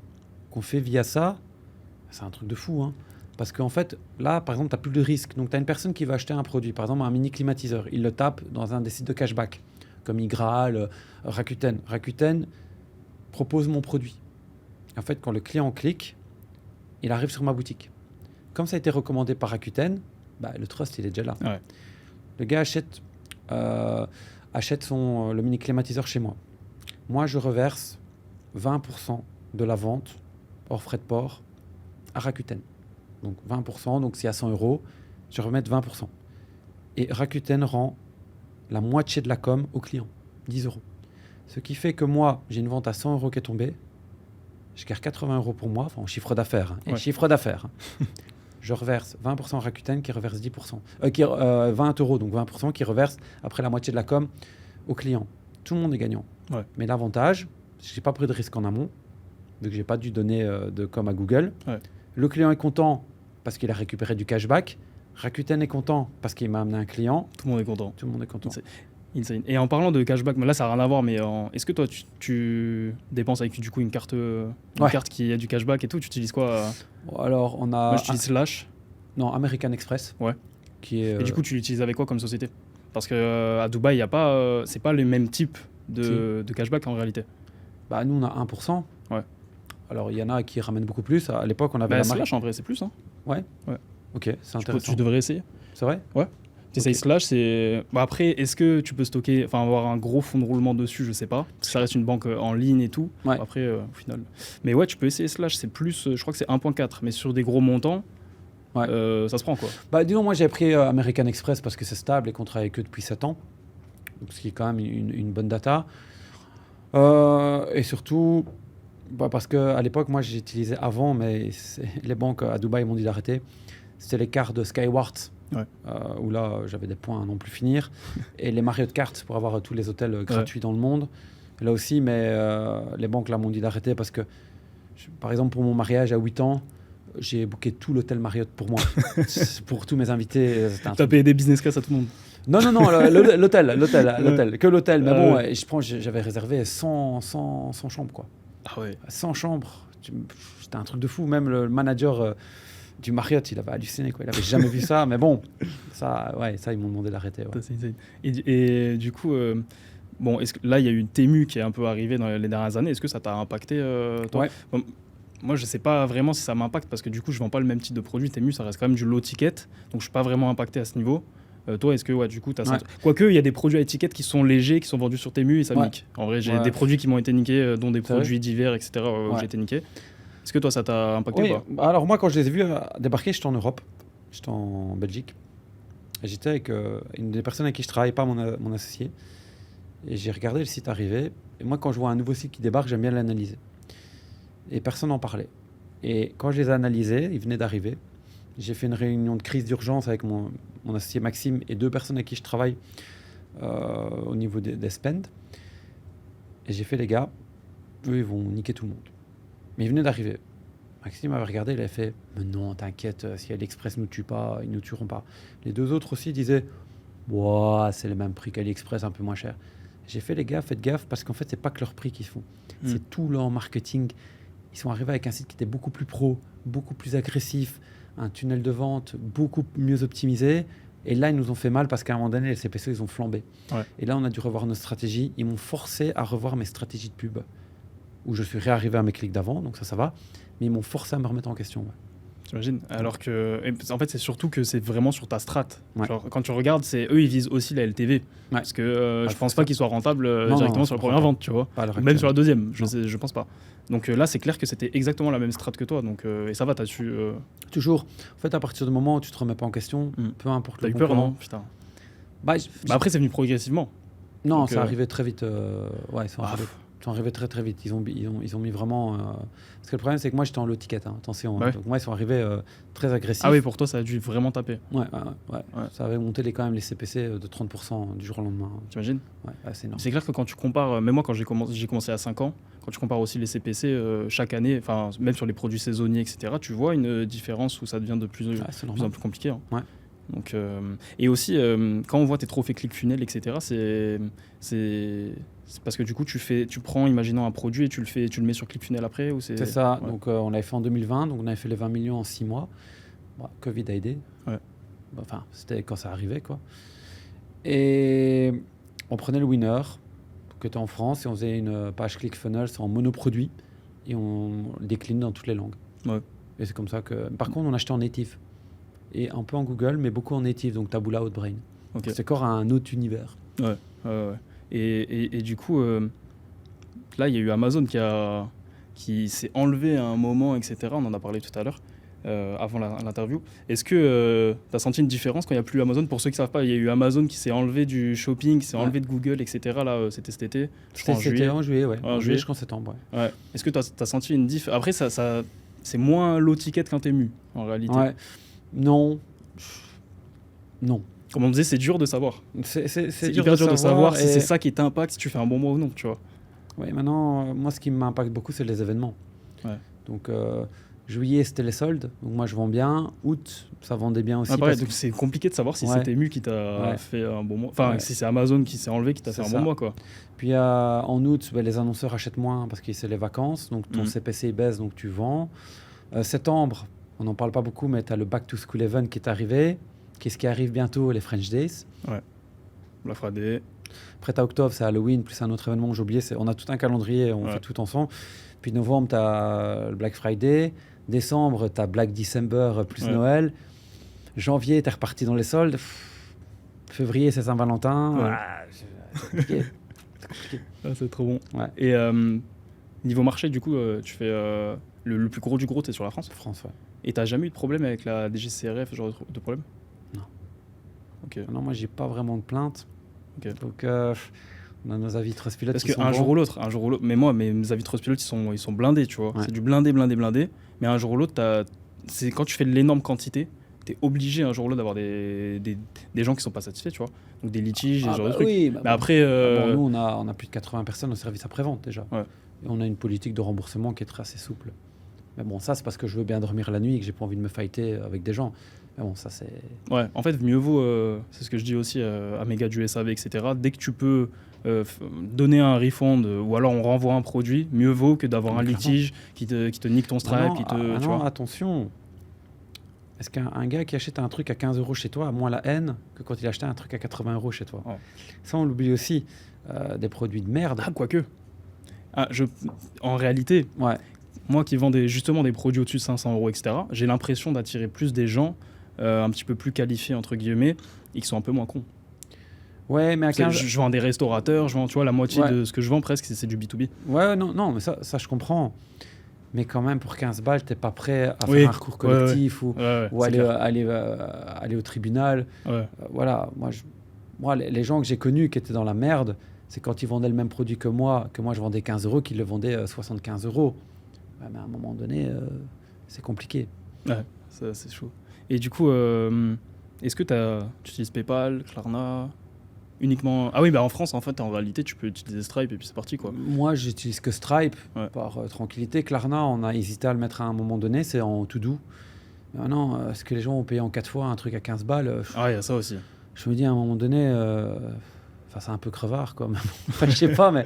qu'on fait via ça, c'est un truc de fou. Hein. Parce qu'en fait, là, par exemple, tu n'as plus de risque. Donc, tu as une personne qui va acheter un produit, par exemple un mini climatiseur. Il le tape dans un des sites de cashback, comme Igral, Rakuten. Rakuten propose mon produit. En fait, quand le client clique, il arrive sur ma boutique. Comme ça a été recommandé par Rakuten, bah, le trust, il est déjà là. Ouais. Le gars achète le mini climatiseur chez moi. Moi, je reverse 20% de la vente hors frais de port à Rakuten. Donc 20%, donc si à 100 €, je remets 20%. Et Rakuten rend la moitié de la com au client, 10 €. Ce qui fait que moi, j'ai une vente à 100 € qui est tombée, je garde 80 € pour moi, enfin en chiffre d'affaires. Hein, chiffre d'affaires. Je reverse 20% à Rakuten qui reverse 10%. 20 €, donc 20% qui reverse après la moitié de la com au client. Tout le monde est gagnant. Ouais. Mais l'avantage, c'est que je n'ai pas pris de risque en amont, vu que je n'ai pas dû donner de com à Google. Ouais. Le client est content parce qu'il a récupéré du cashback. Rakuten est content parce qu'il m'a amené un client. Tout le monde est content. Tout le monde est content. Insane. Et en parlant de cashback, là ça n'a rien à voir, mais est-ce que toi tu dépenses avec du coup une carte qui a du cashback et tout? Tu utilises quoi Alors on a. Moi j'utilise Slash. Non, American Express. Ouais. Qui est, Et du coup tu l'utilises avec quoi comme société? Parce que à Dubaï il y a pas, c'est pas le même type de cashback en réalité. Bah nous on a 1%. Ouais. Alors il y en a qui ramènent beaucoup plus. À l'époque on avait la Slash en vrai c'est plus. Hein. Ouais. Ok, c'est intéressant. Tu devrais essayer. C'est vrai? Ouais. T'essayes Slash, c'est. Après, est-ce que tu peux stocker, enfin avoir un gros fonds de roulement dessus, je sais pas. Parce que ça reste une banque en ligne et tout. Ouais. Après, au final. Mais ouais, tu peux essayer Slash, c'est plus, je crois que c'est 1.4, mais sur des gros montants, ça se prend quoi. Bah disons, moi j'ai pris American Express parce que c'est stable et qu'on travaille avec eux depuis 7 ans. Donc, ce qui est quand même une bonne data. Et surtout, parce qu'à l'époque, moi j'ai utilisé avant, mais les banques à Dubaï m'ont dit d'arrêter. C'était les cartes de Skyward. Ouais. Où là j'avais des points à non plus finir et les Marriott Cards pour avoir tous les hôtels gratuits dans le monde là aussi, mais les banques là m'ont dit d'arrêter parce que par exemple pour mon mariage à 8 ans J'ai booké tout l'hôtel Marriott pour moi, pour tous mes invités. Tu as payé des business class à tout le monde. Non, l'hôtel, que l'hôtel. Mais bon, j'avais réservé 100 chambres, quoi. Ah ouais. 100 chambres. C'était un truc de fou. Même le manager du Marriott, il avait halluciné, quoi. Il avait jamais vu ça. Mais bon, ça, ils m'ont demandé d'arrêter. Ouais. Et du coup, bon, est-ce que là, il y a eu une Temu qui est un peu arrivée dans les dernières années. Est-ce que ça t'a impacté, toi? Ouais. Bon, moi, je sais pas vraiment si ça m'impacte parce que du coup, je vends pas le même type de produit. Temu, ça reste quand même du low ticket, donc je suis pas vraiment impacté à ce niveau. Toi, est-ce que du coup, t'as senti... Quoique, il y a des produits à étiquette qui sont légers, qui sont vendus sur Temu et ça nique. En vrai, j'ai des produits qui m'ont été niqués, dont des produits divers, etc. Où j'ai été niqué. Est-ce que toi, ça t'a impacté ou pas? Alors moi, quand je les ai vus débarquer, j'étais en Europe, j'étais en Belgique. Et j'étais avec une des personnes avec qui je travaille, pas mon associé. Et j'ai regardé le site arriver. Et moi, quand je vois un nouveau site qui débarque, j'aime bien l'analyser. Et personne n'en parlait. Et quand je les ai analysés, ils venaient d'arriver. J'ai fait une réunion de crise d'urgence avec mon associé Maxime et 2 personnes avec qui je travaille au niveau des spends. Et j'ai fait, les gars, eux, ils vont niquer tout le monde. Mais ils venaient d'arriver. Maxime avait regardé, il avait fait « Mais non, t'inquiète, si AliExpress ne nous tue pas, ils ne nous tueront pas. » Les 2 autres aussi disaient « Ouah, c'est le même prix qu'AliExpress, un peu moins cher. » J'ai fait, les gars, faites gaffe, parce qu'en fait, c'est pas que leur prix qu'ils font. C'est tout leur marketing. Ils sont arrivés avec un site qui était beaucoup plus pro, beaucoup plus agressif, un tunnel de vente beaucoup mieux optimisé. Et là, ils nous ont fait mal parce qu'à un moment donné, les CPC, ils ont flambé. Ouais. Et là, on a dû revoir nos stratégies. Ils m'ont forcé à revoir mes stratégies de pub, où je suis réarrivé à mes clics d'avant, donc ça va. Mais ils m'ont forcé à me remettre en question. Ouais. J'imagine. Alors que, en fait, c'est surtout que c'est vraiment sur ta strat. Genre, quand tu regardes, eux, ils visent aussi la LTV. Ouais. Parce que je pense pas qu'ils soient rentables directement sur la première vente, tu vois. Même sur la deuxième, je pense pas. Donc là, c'est clair que c'était exactement la même strat que toi. Donc, et ça va, t'as su... Toujours. En fait, à partir du moment où tu te remets pas en question, peu importe le bon plan. T'as eu peur, non? Putain. Après, c'est venu progressivement. Non, donc, ça arrivait très vite. Ouais, ça arrivait. Ils sont arrivés très très vite. Ils ont mis vraiment... Parce que le problème, c'est que moi, j'étais en low ticket. Hein. Attention. Ouais. Donc moi, ils sont arrivés très agressifs. Ah oui, pour toi, ça a dû vraiment taper. Ouais. Ça avait monté quand même les CPC de 30% du jour au lendemain. T'imagines? Ouais, c'est énorme. C'est clair que quand tu compares... Mais moi, quand j'ai commencé à 5 ans, quand tu compares aussi les CPC chaque année, même sur les produits saisonniers, etc., tu vois une différence où ça devient de plus en plus compliqué. Hein. Ouais. Donc, et aussi, quand on voit tes trophées ClickFunnels, etc., c'est parce que du coup, tu prends, imaginons un produit et tu le mets sur ClickFunnels après ou c'est ça. Ouais. Donc, on l'avait fait en 2020. Donc, on avait fait les 20 millions en 6 mois. Bon, Covid a aidé. Ouais. Enfin, c'était quand ça arrivait, quoi. Et on prenait le winner, qui était en France, et on faisait une page ClickFunnels en monoproduit et on le décline dans toutes les langues. Ouais. Et c'est comme ça que... Par contre, on achetait en native. Et un peu en Google, mais beaucoup en native, donc Taboola, Outbrain. Okay. C'est encore un autre univers. Ouais. Et du coup, là, il y a eu Amazon qui s'est enlevé à un moment, etc. On en a parlé tout à l'heure, avant l'interview. Est-ce que tu as senti une différence quand il n'y a plus Amazon? Pour ceux qui ne savent pas, il y a eu Amazon qui s'est enlevé du shopping, qui s'est enlevé de Google, etc. Là, c'était cet été. C'était en juillet, ouais. En juillet jusqu'en septembre, ouais. Est-ce que tu as senti une diff? Après, ça, c'est moins low ticket qu'un Temu, en réalité. Ouais. Non. Comme on disait, c'est dur de savoir. C'est hyper dur de savoir si c'est ça qui t'impacte, si tu fais un bon mois ou non, tu vois. Oui, maintenant, moi, ce qui m'impacte beaucoup, c'est les événements. Ouais. Donc, juillet, c'était les soldes. Donc, moi, je vends bien. Août, ça vendait bien aussi. Pareil, donc c'est compliqué de savoir si c'est Temu qui t'a fait un bon mois. Enfin, si c'est Amazon qui s'est enlevé, qui t'a fait un bon mois, quoi. Puis, en août, les annonceurs achètent moins parce que c'est les vacances. Donc, ton CPC baisse, donc tu vends. Septembre, on n'en parle pas beaucoup, mais tu as le Back to School Event qui est arrivé. Qu'est-ce qui arrive bientôt? Les French Days. Ouais. Black Friday. Après, tu as octobre, c'est Halloween, plus un autre événement que j'ai oublié. On a tout un calendrier, on fait tout ensemble. Puis novembre, tu as le Black Friday. Décembre, tu as Black December plus Noël. Janvier, tu es reparti dans les soldes. Février, c'est Saint-Valentin. C'est compliqué. C'est trop bon. Ouais. Et niveau marché, du coup, tu fais le plus gros du gros, tu es sur la France? France, ouais. Et tu n'as jamais eu de problème avec la DGCCRF, ce genre de problème? Non. Okay. Non, moi, j'ai pas vraiment de plainte. Okay. Donc, on a nos avis Trustpilot. Parce qu'un jour ou l'autre, mais moi, mes avis Trustpilot, ils sont blindés, tu vois. Ouais. C'est du blindé. Mais un jour ou l'autre, c'est quand tu fais de l'énorme quantité, tu es obligé un jour ou l'autre d'avoir des gens qui sont pas satisfaits, tu vois. Donc des litiges, ce genre de trucs. Oui, mais après... nous, on a plus de 80 personnes au service après-vente déjà. Ouais. Et on a une politique de remboursement qui est assez souple. Mais bon, ça, c'est parce que je veux bien dormir la nuit et que j'ai pas envie de me fighter avec des gens. Mais bon, ça, c'est... Ouais, en fait, mieux vaut, c'est ce que je dis aussi à mes gars du SAV, etc. Dès que tu peux donner un refund ou alors on renvoie un produit, mieux vaut que d'avoir un litige qui te nique ton Stripe. Tu vois. Attention. Est-ce qu'un gars qui achète un truc à 15 € chez toi a moins la haine que quand il achetait un truc à 80 € chez toi? Ouais. Ça, on l'oublie aussi. Des produits de merde. Ah, quoique. En réalité, Ouais. moi qui vends justement des produits au-dessus de 500 €, etc., j'ai l'impression d'attirer plus des gens un petit peu plus qualifiés, entre guillemets, et qui sont un peu moins cons. Ouais, mais à 15... Je vends des restaurateurs, je vends, tu vois, la moitié de ce que je vends presque, c'est du B2B. Ouais, non, mais ça, je comprends. Mais quand même, pour 15 balles, t'es pas prêt à faire un recours collectif ou aller au tribunal. Ouais. Voilà, moi, les gens que j'ai connus qui étaient dans la merde, c'est quand ils vendaient le même produit que moi je vendais 15 €, qu'ils le vendaient 75 €. Ouais, mais à un moment donné, c'est compliqué. Ouais, ça, c'est chaud. Et du coup, est-ce que tu utilises PayPal, Klarna uniquement... Ah oui, bah en France, en fait, en réalité, tu peux utiliser Stripe et puis c'est parti, quoi. Moi, j'utilise que Stripe par tranquillité. Klarna, on a hésité à le mettre à un moment donné, c'est en tout doux. Maintenant, est-ce que les gens ont payé en 4 fois un truc à 15 balles Ah, il y a ça aussi. Je me dis à un moment donné... c'est un peu crevard, quoi. Enfin, je sais pas, mais...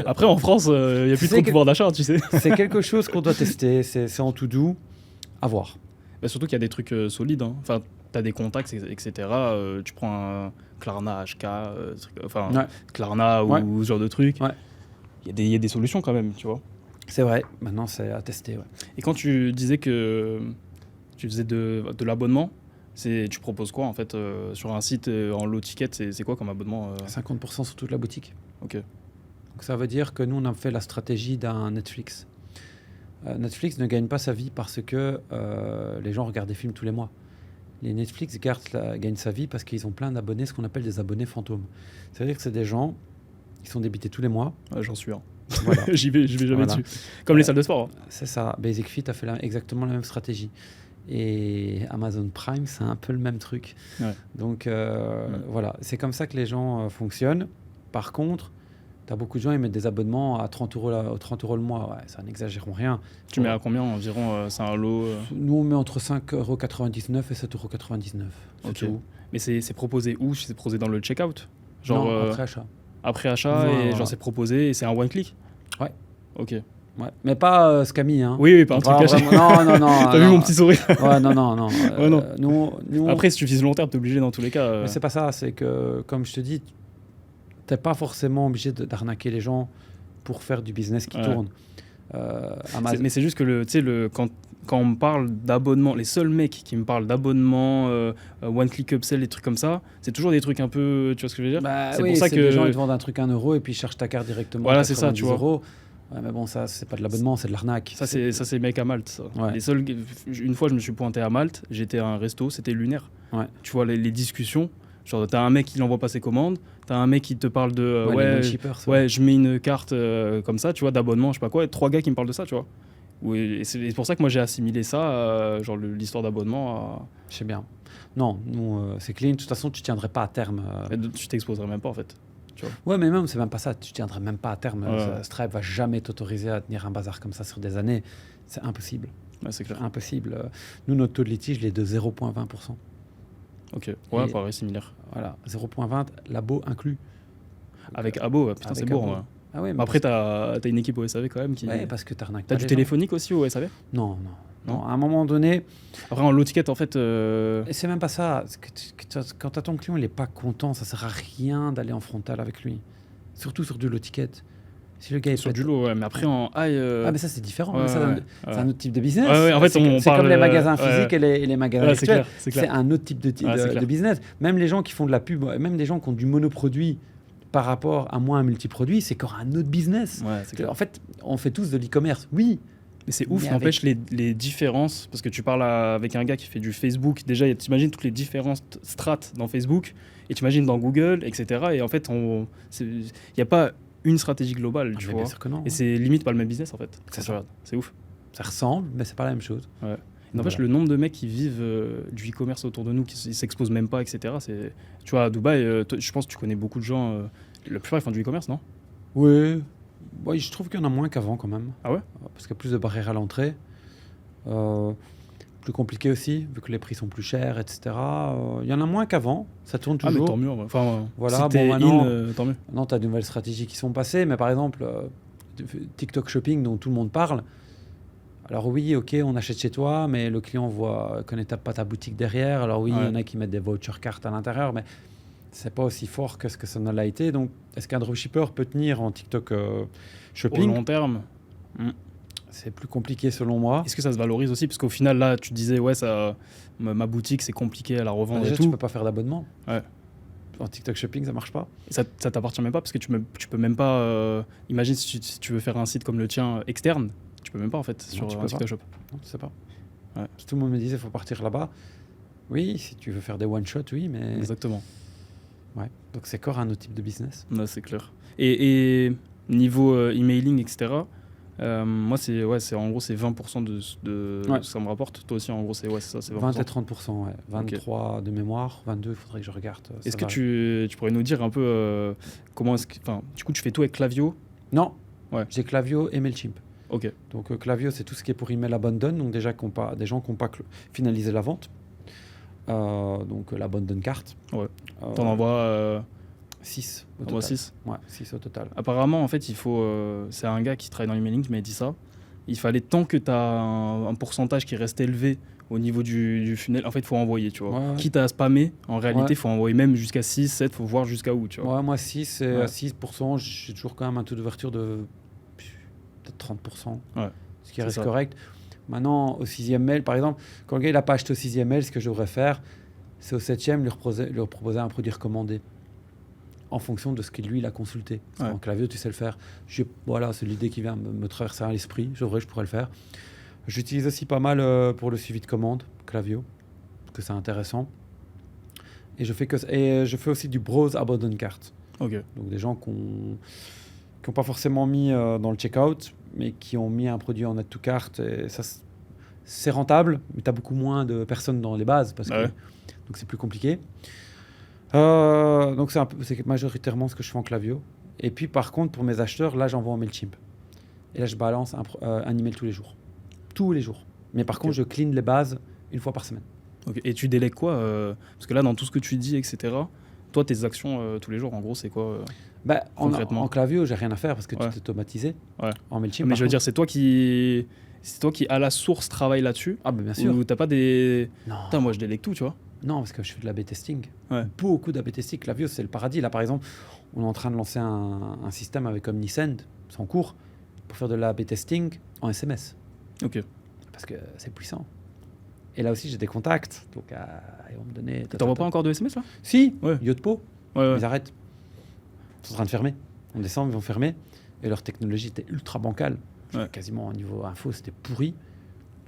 Après, en France, il n'y a plus trop de pouvoir d'achat, tu sais. C'est quelque chose qu'on doit tester. C'est en tout doux. À voir. Bah, surtout qu'il y a des trucs solides. Hein. Enfin, tu as des contacts, etc. Tu prends un Klarna HK, Klarna ou ce genre de trucs. Ouais. Il y a des solutions quand même, tu vois. C'est vrai. Maintenant, c'est à tester. Ouais. Et quand tu disais que tu faisais de l'abonnement, tu proposes quoi en fait sur un site en low ticket, c'est quoi comme abonnement 50% sur toute la boutique. Ok. Donc ça veut dire que nous, on a fait la stratégie d'un Netflix. Netflix ne gagne pas sa vie parce que les gens regardent des films tous les mois. Les Netflix gagnent sa vie parce qu'ils ont plein d'abonnés, ce qu'on appelle des abonnés fantômes. Ça veut dire que c'est des gens qui sont débités tous les mois. J'en suis un. Voilà. J'y vais jamais dessus. Comme les salles de sport. Hein. C'est ça. Basic Fit a fait exactement la même stratégie. Et Amazon Prime, c'est un peu le même truc. Ouais. Donc voilà, c'est comme ça que les gens fonctionnent. Par contre, tu as beaucoup de gens qui mettent des abonnements à 30 € le mois. Ouais, ça n'exagérons rien. Tu mets à combien environ c'est un lot Nous, on met entre 5,99 € et 7,99 €. Ok. Mais c'est proposé où? C'est proposé dans le checkout? Genre, non, après achat. Après achat, et genre c'est proposé et c'est un one-click? Ouais. Ok. Ouais. Mais pas Scammy, hein. Oui, pas un truc caché. Non. T'as vu mon petit sourire? Ouais, non. Ouais, non. Nous, après, si tu vises long terme, t'es obligé dans tous les cas. Mais c'est pas ça, c'est que, comme je te dis, t'es pas forcément obligé d'arnaquer les gens pour faire du business qui tourne. Mais c'est juste que quand on me parle d'abonnement, les seuls mecs qui me parlent d'abonnement, one click upsell, des trucs comme ça, c'est toujours des trucs un peu, tu vois ce que je veux dire? C'est pour ça que les gens ils te vendent un truc à 1 € et puis ils cherchent ta carte directement. Voilà, c'est ça, tu vois. €. Ouais, mais bon, ça c'est pas de l'abonnement, c'est de l'arnaque. Ça c'est les mecs à Malte. Ça. Ouais. Une fois, je me suis pointé à Malte, j'étais à un resto, c'était lunaire. Ouais. Tu vois les discussions. Genre, t'as un mec qui n'envoie pas ses commandes, t'as un mec qui te parle de je mets une carte comme ça, tu vois, d'abonnement, je sais pas quoi, et 3 gars qui me parlent de ça, tu vois. Oui, et c'est pour ça que moi j'ai assimilé ça, genre l'histoire d'abonnement à... Je sais bien. Non, nous c'est clean, de toute façon tu tiendrais pas à terme. Tu t'exposerais même pas en fait. Tu vois. Ouais, mais même c'est même pas ça, tu tiendrais même pas à terme. Stripe va jamais t'autoriser à tenir un bazar comme ça sur des années, c'est impossible. Ouais, c'est clair. Impossible. Nous, notre taux de litige, il est de 0,20%. Ok, ouais, pareil, similaire. Voilà, 0,20, labo inclus. Avec Abo, putain, c'est beau. Ouais. Ah ouais, après, t'as une équipe au SAV quand même qui... Ouais, parce que t'arnaques. T'as du téléphonique aussi au SAV? Non. À un moment donné... Après, en low ticket, en fait... C'est même pas ça. Quand t'as ton client, il est pas content, ça sert à rien d'aller en frontal avec lui. Surtout sur du low ticket. Si le gars sur du lot, ouais, mais après en high... Ah, mais ça, c'est différent. C'est un autre type de business. Ouais, en fait, c'est comme les magasins physiques et les magasins virtuels. C'est un autre type de business. Même les gens qui font de la pub, même des gens qui ont du monoproduit par rapport à moi un multiproduit, c'est encore un autre business. Ouais, en fait, on fait tous de l'e-commerce, oui. Mais c'est ouf, n'empêche les différences, parce que tu parles avec un gars qui fait du Facebook, déjà t'imagines toutes les différentes strates dans Facebook, et t'imagines dans Google, etc. Et en fait, il n'y a pas une stratégie globale, tu vois. Bien sûr que non, et c'est limite pas le même business, en fait. C'est ouf. Ça ressemble, mais c'est pas la même chose. Ouais. N'empêche, le nombre de mecs qui vivent du e-commerce autour de nous, qui s'exposent même pas, etc. Tu vois, à Dubaï, je pense que tu connais beaucoup de gens. La plupart, ils font du e-commerce, non? Oui. Ouais, je trouve qu'il y en a moins qu'avant quand même. Ah ouais? Parce qu'il y a plus de barrières à l'entrée. Euh, Plus compliqué aussi, vu que les prix sont plus chers, etc. Il y en a moins qu'avant, ça tourne Ah, mais toujours. tant mieux. Ouais. Enfin, Voilà, si t'es maintenant, tant mieux. maintenant tu as de nouvelles stratégies qui sont passées, mais par exemple, TikTok Shopping dont tout le monde parle. Alors oui, ok, on achète chez toi, mais le client connaît pas ta boutique derrière. Alors oui, il y en a qui mettent des voucher cartes à l'intérieur, mais c'est pas aussi fort que ce que ça ne l'a été. Donc, est-ce qu'un dropshipper peut tenir en TikTok Au Shopping? long terme. C'est plus compliqué selon moi. Est-ce que ça se valorise aussi? Parce qu'au final, là, tu disais, ouais, ma boutique, c'est compliqué à la revendre Déjà, et tu tout. peux pas faire d'abonnement. Ouais. En TikTok Shopping, ça marche pas. Et ça t'appartient même pas parce que tu peux même pas. Imagine si tu veux faire un site comme le tien externe, tu peux même pas en fait sur tu un peux TikTok Shop. Non, tu sais pas. Ouais. Tout le monde me disait, il faut partir là-bas. Oui, si tu veux faire des one-shot, oui, mais... Exactement. Ouais. Donc, c'est encore un autre type de business. Ouais, c'est clair. Et niveau emailing, etc. Moi, c'est en gros, c'est 20% de Ouais. ça me rapporte. Toi aussi, en gros, c'est 20%. 20 et 30%, ouais. 23 de mémoire, 22, il faudrait que je regarde. Est-ce que tu pourrais nous dire un peu comment est-ce que. Enfin, du coup, tu fais tout avec Klaviyo? Non, Ouais. j'ai Klaviyo et MailChimp. Ok. Donc, Klaviyo, c'est tout ce qui est pour email abandon. Donc, déjà, des gens qui n'ont pas finalisé la vente. Donc, l'abandon carte. Ouais. T'en envoies 6 au t'envoies total. 6. Ouais, 6 au total. Apparemment, en fait, il faut. C'est un gars qui travaille dans l'emailing qui m'a dit ça. Il fallait, tant que tu as un pourcentage qui reste élevé au niveau du funnel, en fait, il faut envoyer, tu vois. Ouais. Quitte à spammer, en réalité, il Ouais. faut envoyer même jusqu'à 6, 7, il faut voir jusqu'à où, tu vois. Ouais, moi, 6, et Ouais. à 6%, j'ai toujours quand même un taux d'ouverture de peut-être 30%. Ouais. Ce qui C'est reste ça. correct. Maintenant, au 6e mail, par exemple, quand le gars n'a pas acheté au 6e mail, ce que je devrais faire, c'est au 7e lui proposer un produit recommandé en fonction de ce qu'il lui il a consulté. Parce Ouais. qu'en Klaviyo, tu sais le faire. Voilà, c'est l'idée qui vient me traverser à l'esprit. Je pourrais le faire. J'utilise aussi pas mal pour le suivi de commande, Klaviyo, parce que c'est intéressant. Et je fais aussi du browse abandon cart. Ok. Donc des gens qui n'ont pas forcément mis dans le checkout, mais qui ont mis un produit en add to cart. Et ça, c'est rentable, mais tu as beaucoup moins de personnes dans les bases, Ouais. donc c'est plus compliqué. Donc c'est majoritairement ce que je fais en Klaviyo. Et puis par contre, pour mes acheteurs, là j'envoie en MailChimp. Et là je balance un email tous les jours. Tous les jours. Mais par contre, je clean les bases une fois par semaine. Ok. Et tu délègues quoi parce que là, dans tout ce que tu dis, etc., toi, tes actions tous les jours, en gros, c'est quoi concrètement En Klaviyo, j'ai rien à faire parce que Ouais. tout est automatisé. Ouais. En MailChimp, Mais par je veux contre- dire, c'est toi qui, à la source, travaille là-dessus. Ah, bien sûr. Ou t'as pas des. Non. Putain, moi, je délègue tout, tu vois. Non, parce que je fais de l'A/B testing. Ouais. Beaucoup d'A/B testing. Klaviyo, c'est le paradis. Là, par exemple, on est en train de lancer un système avec Omnisend, c'est en cours, pour faire de l'A/B testing en SMS. Ok. Parce que c'est puissant. Et là aussi, j'ai des contacts. Donc, ils vont me donner... T'envoies pas encore de SMS là? Si, Ouais. Yotpo, Ouais. ils arrêtent. Ils sont en train de fermer. En décembre, ils vont fermer. Et leur technologie était ultra bancale. Ouais. Quasiment au niveau info, c'était pourri.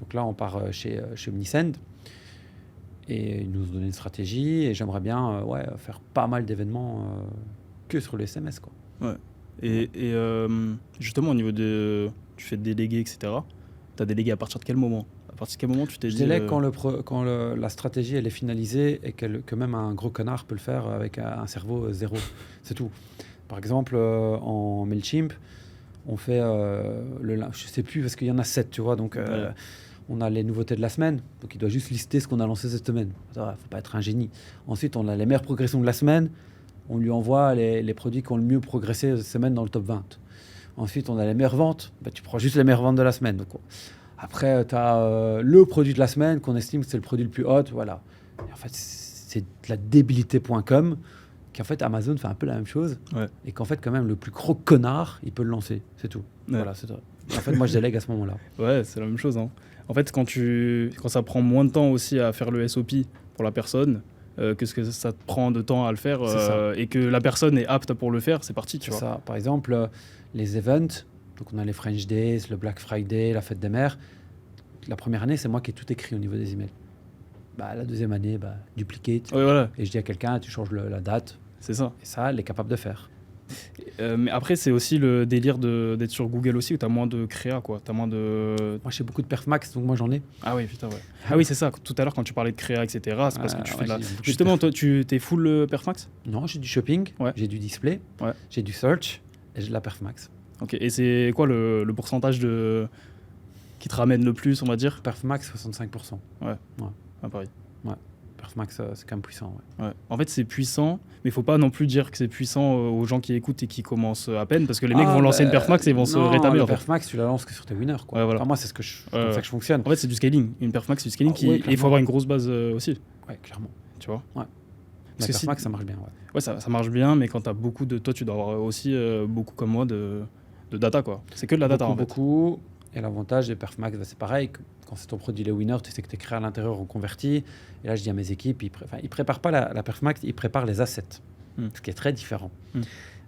Donc là, on part chez Omnisend. Et ils nous ont donné une stratégie. Et j'aimerais bien faire pas mal d'événements que sur le SMS, quoi. Et justement, au niveau de. Tu fais déléguer, etc. T'as délégué à partir de quel moment? À partir de quel moment tu t'es Je dit. délègue quand la stratégie elle est finalisée et que même un gros connard peut le faire avec un cerveau zéro. C'est tout. Par exemple, en MailChimp, on fait je sais plus parce qu'il y en a 7, tu vois. Donc, Ouais. on a les nouveautés de la semaine. Donc, il doit juste lister ce qu'on a lancé cette semaine. Il ne faut pas être un génie. Ensuite, on a les meilleures progressions de la semaine. On lui envoie les produits qui ont le mieux progressé cette semaine dans le top 20. Ensuite, on a les meilleures ventes. Tu prends juste les meilleures ventes de la semaine. Donc, après, tu as le produit de la semaine qu'on estime que c'est le produit le plus hot. Voilà. Et en fait, c'est de la débilité.com qu'en fait, Amazon fait un peu la même chose. Ouais. Et qu'en fait, quand même, le plus gros connard, il peut le lancer. C'est tout. Ouais. Voilà, c'est tout. En fait, moi, je délègue à ce moment-là. Ouais, c'est la même chose. Hein. En fait, quand ça prend moins de temps aussi à faire le SOP pour la personne que ce que ça te prend de temps à le faire C'est ça. et que la personne est apte pour le faire, c'est parti, tu C'est vois. ça. Par exemple, les events, donc on a les French Days, le Black Friday, la fête des mères. La première année, c'est moi qui ai tout écrit au niveau des emails. La deuxième année, duplicate. Ouais, voilà, Et je dis à quelqu'un, tu changes la date. c'est ça. Et ça, elle est capable de faire. Mais après, c'est aussi le délire d'être sur Google aussi, où t'as moins de créa, quoi. T'as moins de. Moi, j'ai beaucoup de Perfmax, donc moi, j'en ai. Ah oui, putain, ouais. Ah oui, c'est ça. Tout à l'heure, quand tu parlais de créa, etc., c'est parce que tu fais de la. j'ai beaucoup de Justement, toi, tu t'es full Perfmax? Non, j'ai du shopping, Ouais. j'ai du display, Ouais. j'ai du search et j'ai de la Perfmax. Ok, et c'est quoi le pourcentage qui te ramène le plus, on va dire? Perfmax, 65%. Ah, pareil. Perfmax, c'est quand même puissant. Ouais. En fait, c'est puissant, mais il faut pas non plus dire que c'est puissant aux gens qui écoutent et qui commencent à peine, parce que les mecs vont lancer une Perfmax et ils vont se rétamer. Le Perfmax, tu la lances que sur tes winners. Quoi. Ouais, voilà. Enfin, moi, c'est comme ça que je fonctionne. En fait, c'est du scaling. Une Perfmax, c'est du scaling. Ouais, Et il faut avoir une grosse base aussi. Ouais, clairement. Tu vois. Ouais. Parce que Perfmax, ça marche bien. Ouais, ça marche bien, mais quand tu as beaucoup de. Toi, tu dois avoir aussi beaucoup comme moi de data, quoi. C'est que de la data, en fait. Beaucoup. Et l'avantage des Perfmax, c'est pareil. Quand c'est ton produit les winners, tu sais que tu es créé à l'intérieur, on convertit. Et là, je dis à mes équipes, ils préparent pas la Perfmax, ils préparent les assets. Ce qui est très différent.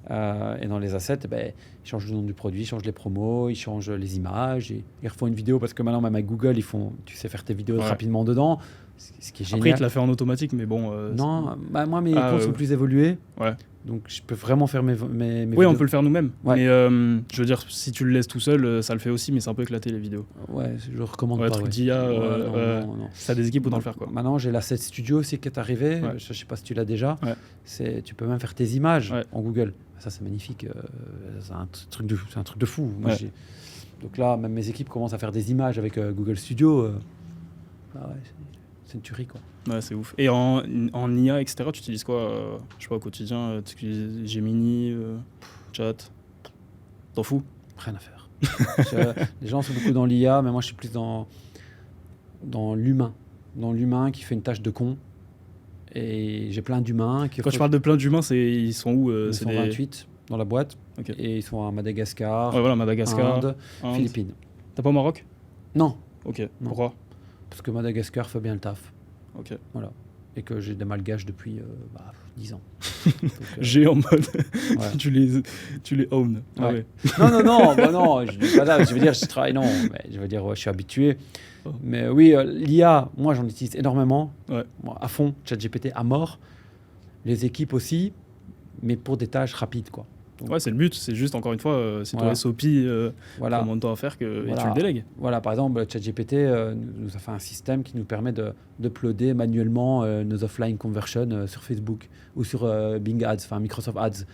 Et dans les assets, ils changent le nom du produit, ils changent les promos, ils changent les images, ils refont une vidéo parce que maintenant, même avec Google, tu sais faire tes vidéos rapidement dedans, ce qui est génial. Après, ils te la fait en automatique, mais bon. Non, moi, mes comptes sont plus évolués. Ouais. Donc, je peux vraiment faire mes oui, vidéos. on peut le faire nous-mêmes. Ouais. Mais je veux dire, si tu le laisses tout seul, ça le fait aussi, mais c'est un peu éclaté les vidéos. Ouais, je recommande pas. Truc d'IA, non. ça a des équipes pour le faire, quoi. Maintenant, j'ai l'Asset Studio aussi qui est arrivé. Ouais. Je sais pas si tu l'as déjà. Ouais. Tu peux même faire tes images en Google. Ça, c'est magnifique. C'est un truc de fou. Moi, donc là, même mes équipes commencent à faire des images avec Google Studio. C'est une tuerie, quoi. Ouais, c'est ouf. Et en IA, etc., tu utilises quoi je sais pas, au quotidien tu utilises Gemini, Chat. T'en fous? Rien à faire. Les gens sont beaucoup dans l'IA, mais moi, je suis plus dans l'humain. Dans l'humain qui fait une tâche de con. Et j'ai plein d'humains. Quand tu parles de plein d'humains, ils sont où Ils sont 28 dans la boîte. Okay. Et ils sont à Madagascar, Madagascar, Inde, Philippines. T'as pas au Maroc? Non. Ok. Non. Pourquoi? Parce que Madagascar fait bien le taf. Ok. Voilà. Et que j'ai des malgaches depuis 10 ans. Donc, j'ai en mode tu les own. Ouais. Ah ouais. Non, je dis pas ça, je veux dire je travaille, non, mais je veux dire je suis habitué. Oh. Mais oui, l'IA, moi j'en utilise énormément, moi, à fond, ChatGPT à mort, les équipes aussi, mais pour des tâches rapides, quoi. Donc, c'est le but, c'est juste encore une fois, si ton SOP prend moins de temps à faire et tu le délègues. Voilà, par exemple, ChatGPT nous a fait un système qui nous permet d'uploader manuellement nos offline conversions sur Facebook ou sur Bing Ads, enfin Microsoft Ads.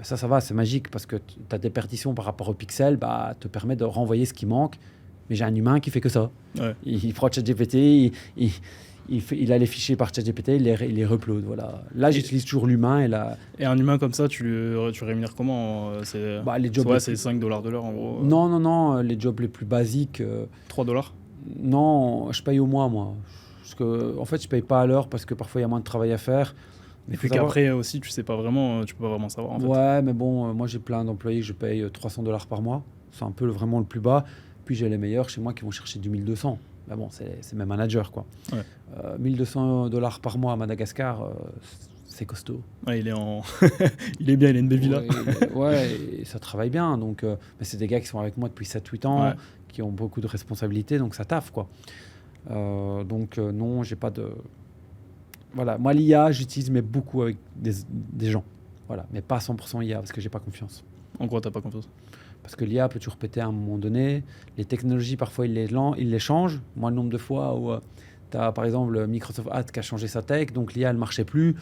Ça va, c'est magique parce que ta déperdition par rapport au pixel te permet de renvoyer ce qui manque. Mais j'ai un humain qui fait que ça. Ouais. Il prend ChatGPT, il a les fichiers par ChatGPT, il les upload. Voilà. Là, j'utilise toujours l'humain. Et un humain comme ça, tu rémunères comment? Les jobs c'est $5 de l'heure en gros. Non, les jobs les plus basiques. $3? Non, je paye au mois, moi. Parce que, en fait, je paye pas à l'heure parce que parfois il y a moins de travail à faire. Et puis qu'après aussi, tu sais pas vraiment, tu peux pas vraiment savoir. En fait. Ouais, mais bon, moi j'ai plein d'employés, je paye $300 par mois. C'est un peu vraiment le plus bas. Puis j'ai les meilleurs chez moi qui vont chercher du 1200. Mais bon, c'est mes managers, quoi. Ouais. $1200 par mois à Madagascar, c'est costaud. Ouais, il est bien, il a une belle villa. Et ça travaille bien. Donc, mais c'est des gars qui sont avec moi depuis 7-8 ans, qui ont beaucoup de responsabilités, donc ça taffe, quoi. Non, j'ai pas de... Voilà, moi l'IA, j'utilise mais beaucoup avec des gens. Voilà, mais pas 100% IA parce que j'ai pas confiance. En quoi t'as pas confiance? Parce que l'IA peut toujours péter à un moment donné. Les technologies, parfois, ils les changent. Moi, le nombre de fois où tu as, par exemple, Microsoft Ads qui a changé sa tech, donc l'IA, elle ne marchait plus.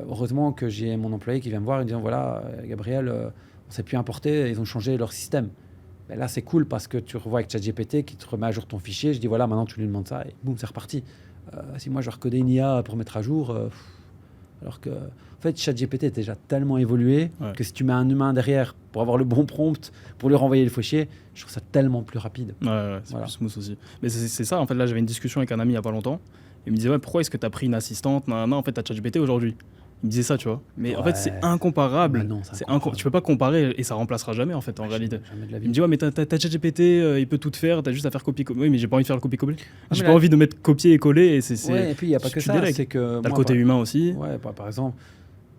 Heureusement que j'ai mon employé qui vient me voir et me dit voilà, Gabriel, on ne sait plus importer, ils ont changé leur système. Ben là, c'est cool parce que tu revois avec ChatGPT qui te remet à jour ton fichier. Je dis voilà, maintenant tu lui demandes ça et boum, c'est reparti. Si moi, je dois recoder une IA pour mettre à jour, alors que... En fait, ChatGPT est déjà tellement évolué que si tu mets un humain derrière pour avoir le bon prompt, pour lui renvoyer le fichier, je trouve ça tellement plus rapide. C'est plus smooth aussi. Mais c'est ça, en fait, là, j'avais une discussion avec un ami il n'y a pas longtemps. Il me disait, pourquoi est-ce que tu as pris une assistante? Non, en fait, tu as ChatGPT aujourd'hui. Il me disait ça, tu vois. Mais en fait, c'est incomparable. Non, tu peux pas comparer et ça remplacera jamais, en fait, en réalité. Il me dit, mais t'as ChatGPT, il peut tout te faire, t'as juste à faire copier-coller. Oui, mais j'ai pas envie de faire le copier-coller. J'ai pas envie de mettre copier et coller. Et puis il n'y a pas que ça. C'est que t'as le côté humain aussi. Ouais, par exemple,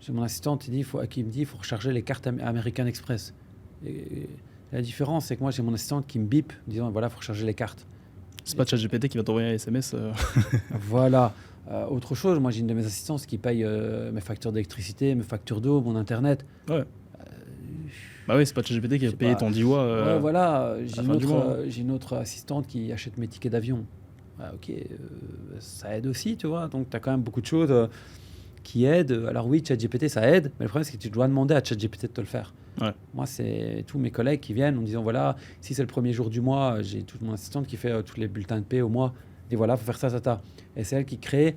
j'ai mon assistante qui me dit il faut recharger les cartes American Express. Et la différence, c'est que moi, j'ai mon assistante qui me bip, disant voilà, il faut recharger les cartes. C'est pas ChatGPT qui va t'envoyer un SMS. Voilà. Autre chose, moi j'ai une de mes assistantes qui paye mes factures d'électricité, mes factures d'eau, mon internet. Ouais. Bah oui, c'est pas ChatGPT qui a payé ton DIWA. Ouais, voilà. J'ai une autre assistante qui achète mes tickets d'avion. Ok, ça aide aussi, tu vois. Donc tu as quand même beaucoup de choses qui aident. Alors oui, ChatGPT ça aide, mais le problème c'est que tu dois demander à ChatGPT de te le faire. Ouais. Moi, c'est tous mes collègues qui viennent en disant voilà, si c'est le premier jour du mois, j'ai toute mon assistante qui fait tous les bulletins de paie au mois. Et voilà, il faut faire ça. Et c'est elle qui crée,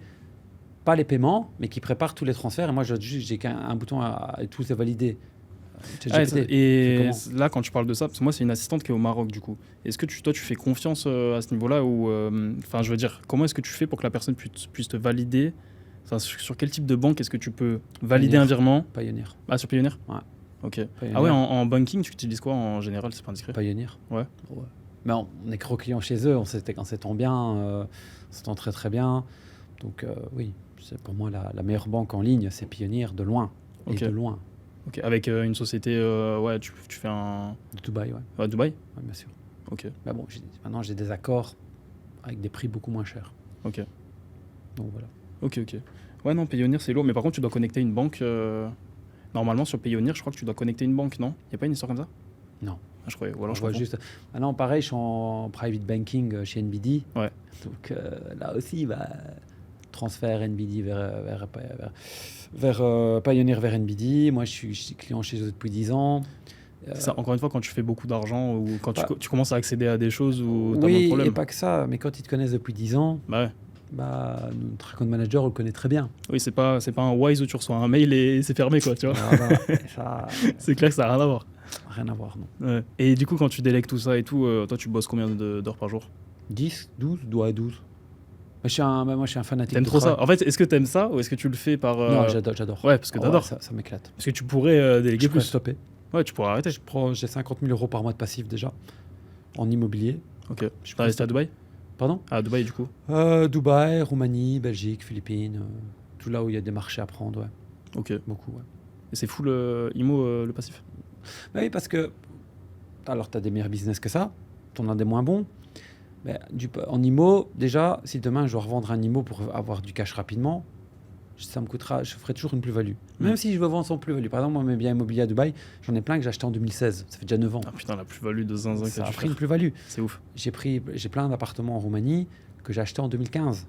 pas les paiements, mais qui prépare tous les transferts. Et moi, j'ai qu'un bouton et tout c'est validé. Et là, quand tu parles de ça, parce que moi, c'est une assistante qui est au Maroc, du coup. Est-ce que toi, tu fais confiance à ce niveau-là ou, enfin, je veux dire, comment est-ce que tu fais pour que la personne puisse te valider? Enfin, sur quel type de banque est-ce que tu peux valider un virement? Pioneer. Ah, sur Pioneer? Ouais. Ok. Pioneer. Ah ouais, en banking, tu utilises quoi en général? C'est pas indiscret? Pioneer. Ouais. Mais on est gros clients chez eux, on s'entend bien, on s'entend très très bien. Donc oui, c'est pour moi la meilleure banque en ligne, c'est Pioneer de loin. Ok. Et de loin. Ok. Avec une société, ouais, tu fais un. De Dubaï, ouais. À Dubaï? Ouais, bien sûr. Ok. Mais bon, maintenant j'ai des accords avec des prix beaucoup moins chers. Ok. Donc voilà. Ok. Ouais, non, Payoneer, c'est lourd. Mais par contre, tu dois connecter une banque. Normalement, sur Payoneer, je crois que tu dois connecter une banque, non? Il n'y a pas une histoire comme ça? Non. Ah, je croyais. Ou alors je vois juste. Maintenant, pareil, je suis en private banking chez NBD. Ouais. Donc là aussi, transfert NBD vers Pioneer vers NBD. Moi, je suis client chez eux depuis 10 ans. C'est ça, encore une fois, quand tu fais beaucoup d'argent ou quand tu commences à accéder à des choses où tu as oui, un problème. et pas que ça, mais quand ils te connaissent depuis 10 ans, Bah ouais. notre account manager, on le connaît très bien. Oui, c'est pas un Wise où tu reçois un mail et c'est fermé, quoi, tu vois. Voilà, ça, C'est clair que ça n'a rien à voir. rien à voir, non. Ouais. Et du coup, quand tu délègues tout ça et tout, toi, tu bosses combien d'heures par jour? 10, 12, 12. Moi, je suis un fanatique. T'aimes trop ça? En fait, est-ce que t'aimes ça ou est-ce que tu le fais par... Non, j'adore. Ouais, parce que t'adores. Ouais, ça m'éclate. Parce que tu pourrais déléguer Je peux plus. stopper. Ouais, tu pourrais arrêter. J'ai 50 000 euros par mois de passif déjà, en immobilier. Ok. T'as resté à Dubaï? Pardon? À Dubaï, du coup? Dubaï, Roumanie, Belgique, Philippines, tout là où il y a des marchés à prendre, ouais. Ok. Beaucoup, ouais. Et c'est full IMO, le passif? Oui, parce que... Alors, tu as des meilleurs business que ça, tu en as des moins bons. Mais en IMO, déjà, si demain je dois revendre un IMO pour avoir du cash rapidement, ça me coûtera, je ferai toujours une plus-value. Même si je veux vendre sans plus-value. Par exemple, moi, mes biens immobiliers à Dubaï, j'en ai plein que j'ai acheté en 2016. Ça fait déjà 9 ans. Ah putain, la plus-value de zinzin que Ça t'as a dû pris une faire. plus-value. C'est ouf. J'ai plein d'appartements en Roumanie que j'ai achetés en 2015.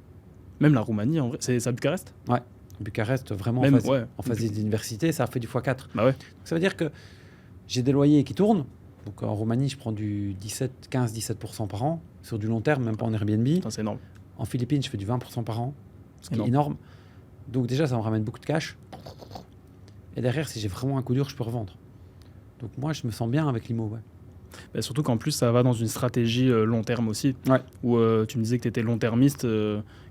Même la Roumanie, en vrai, c'est à Bucarest? Ouais. Bucarest, vraiment Même, en phase d'université, ça a fait du x4. Bah ouais. Donc, ça veut dire que j'ai des loyers qui tournent. Donc en Roumanie, je prends du 15-17% par an sur du long terme, même pas en Airbnb. Putain, c'est énorme. En Philippines, je fais du 20% par an, ce qui Énorme. est énorme. Donc déjà, ça me ramène beaucoup de cash. Et derrière, si j'ai vraiment un coup dur, je peux revendre. Donc moi, je me sens bien avec l'IMO. Ouais. Bah, surtout qu'en plus, ça va dans une stratégie long terme aussi. Ouais. Où tu me disais que tu étais long-termiste.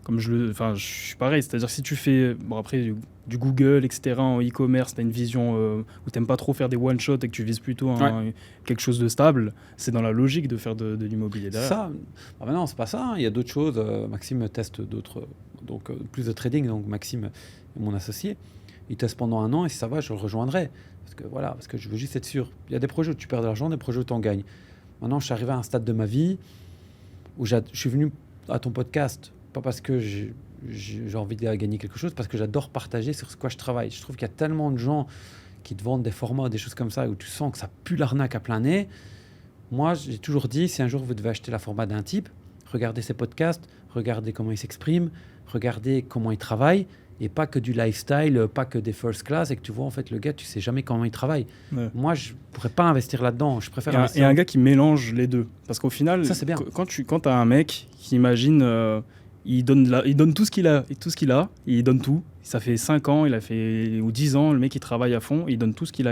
Comme je suis pareil. C'est-à-dire, si tu fais après, du Google, etc., en e-commerce, tu as une vision où tu n'aimes pas trop faire des one-shots et que tu vises plutôt quelque chose de stable, c'est dans la logique de faire de l'immobilier derrière. Ça, maintenant, c'est pas ça. Il y a d'autres choses. Maxime teste d'autres, donc plus de trading. Donc Maxime, mon associé, il teste pendant 1 an et si ça va, je le rejoindrai. Parce que je veux juste être sûr. Il y a des projets où tu perds de l'argent, des projets où tu en gagnes. Maintenant, je suis arrivé à un stade de ma vie où je suis venu à ton podcast, pas parce que j'ai envie de gagner quelque chose, parce que j'adore partager sur ce quoi je travaille. Je trouve qu'il y a tellement de gens qui te vendent des formats, des choses comme ça, où tu sens que ça pue l'arnaque à plein nez. Moi, j'ai toujours dit, si un jour vous devez acheter la format d'un type, regardez ses podcasts, regardez comment il s'exprime, regardez comment il travaille, et pas que du lifestyle, pas que des first class, et que tu vois en fait le gars, tu sais jamais comment il travaille. Ouais. Moi, je pourrais pas investir là-dedans. Je préfère Et investir. un gars qui mélange les deux. Parce qu'au final, Ça, c'est bien. quand tu as un mec qui imagine, il donne tout ce qu'il a, il donne tout. Ça fait 5 ans, ou 10 ans, le mec il travaille à fond, il donne tout ce qu'il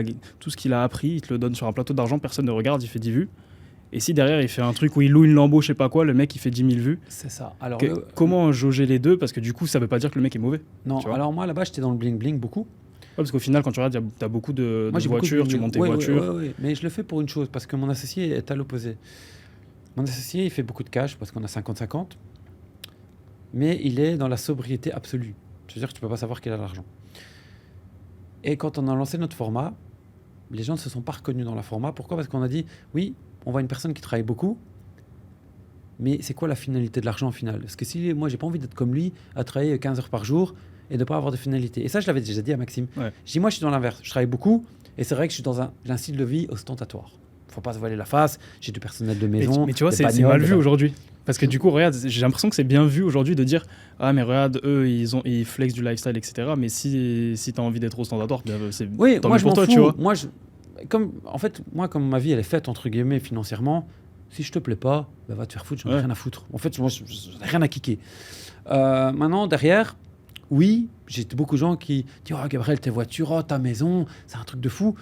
a appris, il te le donne sur un plateau d'argent, personne ne regarde, il fait 10 vues. Et si derrière il fait un truc où il loue une Lambo, je sais pas quoi, le mec il fait 10 000 vues. C'est ça. Alors, Comment jauger les deux? Parce que du coup, ça veut pas dire que le mec est mauvais. non, tu vois. alors moi là-bas, j'étais dans le bling-bling beaucoup. Ouais, parce qu'au final, quand tu regardes, tu as beaucoup de Moi, j'ai voitures, beaucoup de tu montes tes ouais, voitures. ouais. Mais je le fais pour une chose, parce que mon associé est à l'opposé. Mon associé, il fait beaucoup de cash, parce qu'on a 50-50. Mais il est dans la sobriété absolue. C'est-à-dire que tu peux pas savoir qu'il a de l'argent. Et quand on a lancé notre format, les gens ne se sont pas reconnus dans le format. Pourquoi? Parce qu'on a dit, oui, on voit une personne qui travaille beaucoup, mais c'est quoi la finalité de l'argent au final? Parce que si moi, j'ai pas envie d'être comme lui, à travailler 15 heures par jour et de ne pas avoir de finalité. Et ça, je l'avais déjà dit à Maxime. Ouais. Je dis, moi, je suis dans l'inverse. Je travaille beaucoup et c'est vrai que je suis dans un style de vie ostentatoire. Faut pas se voiler la face. J'ai du personnel de maison. Mais tu vois, des c'est bagnoles, mal des vu aujourd'hui. Parce que du coup, regarde, j'ai l'impression que c'est bien vu aujourd'hui de dire ah mais regarde, eux ils flexent du lifestyle, etc. Mais si t'as envie d'être ostentatoire, bien, c'est Oui, tant moi mieux je pour m'en toi, fous. tu vois. Moi, En fait, moi, comme ma vie, elle est faite, entre guillemets, financièrement, si je te plais pas, bah, va te faire foutre, j'en ai rien à foutre. En fait, moi, j'en ai rien à kicker. Maintenant, derrière, oui, j'ai beaucoup de gens qui disent « Oh, Gabriel, tes voitures, oh, ta maison, c'est un truc de fou ».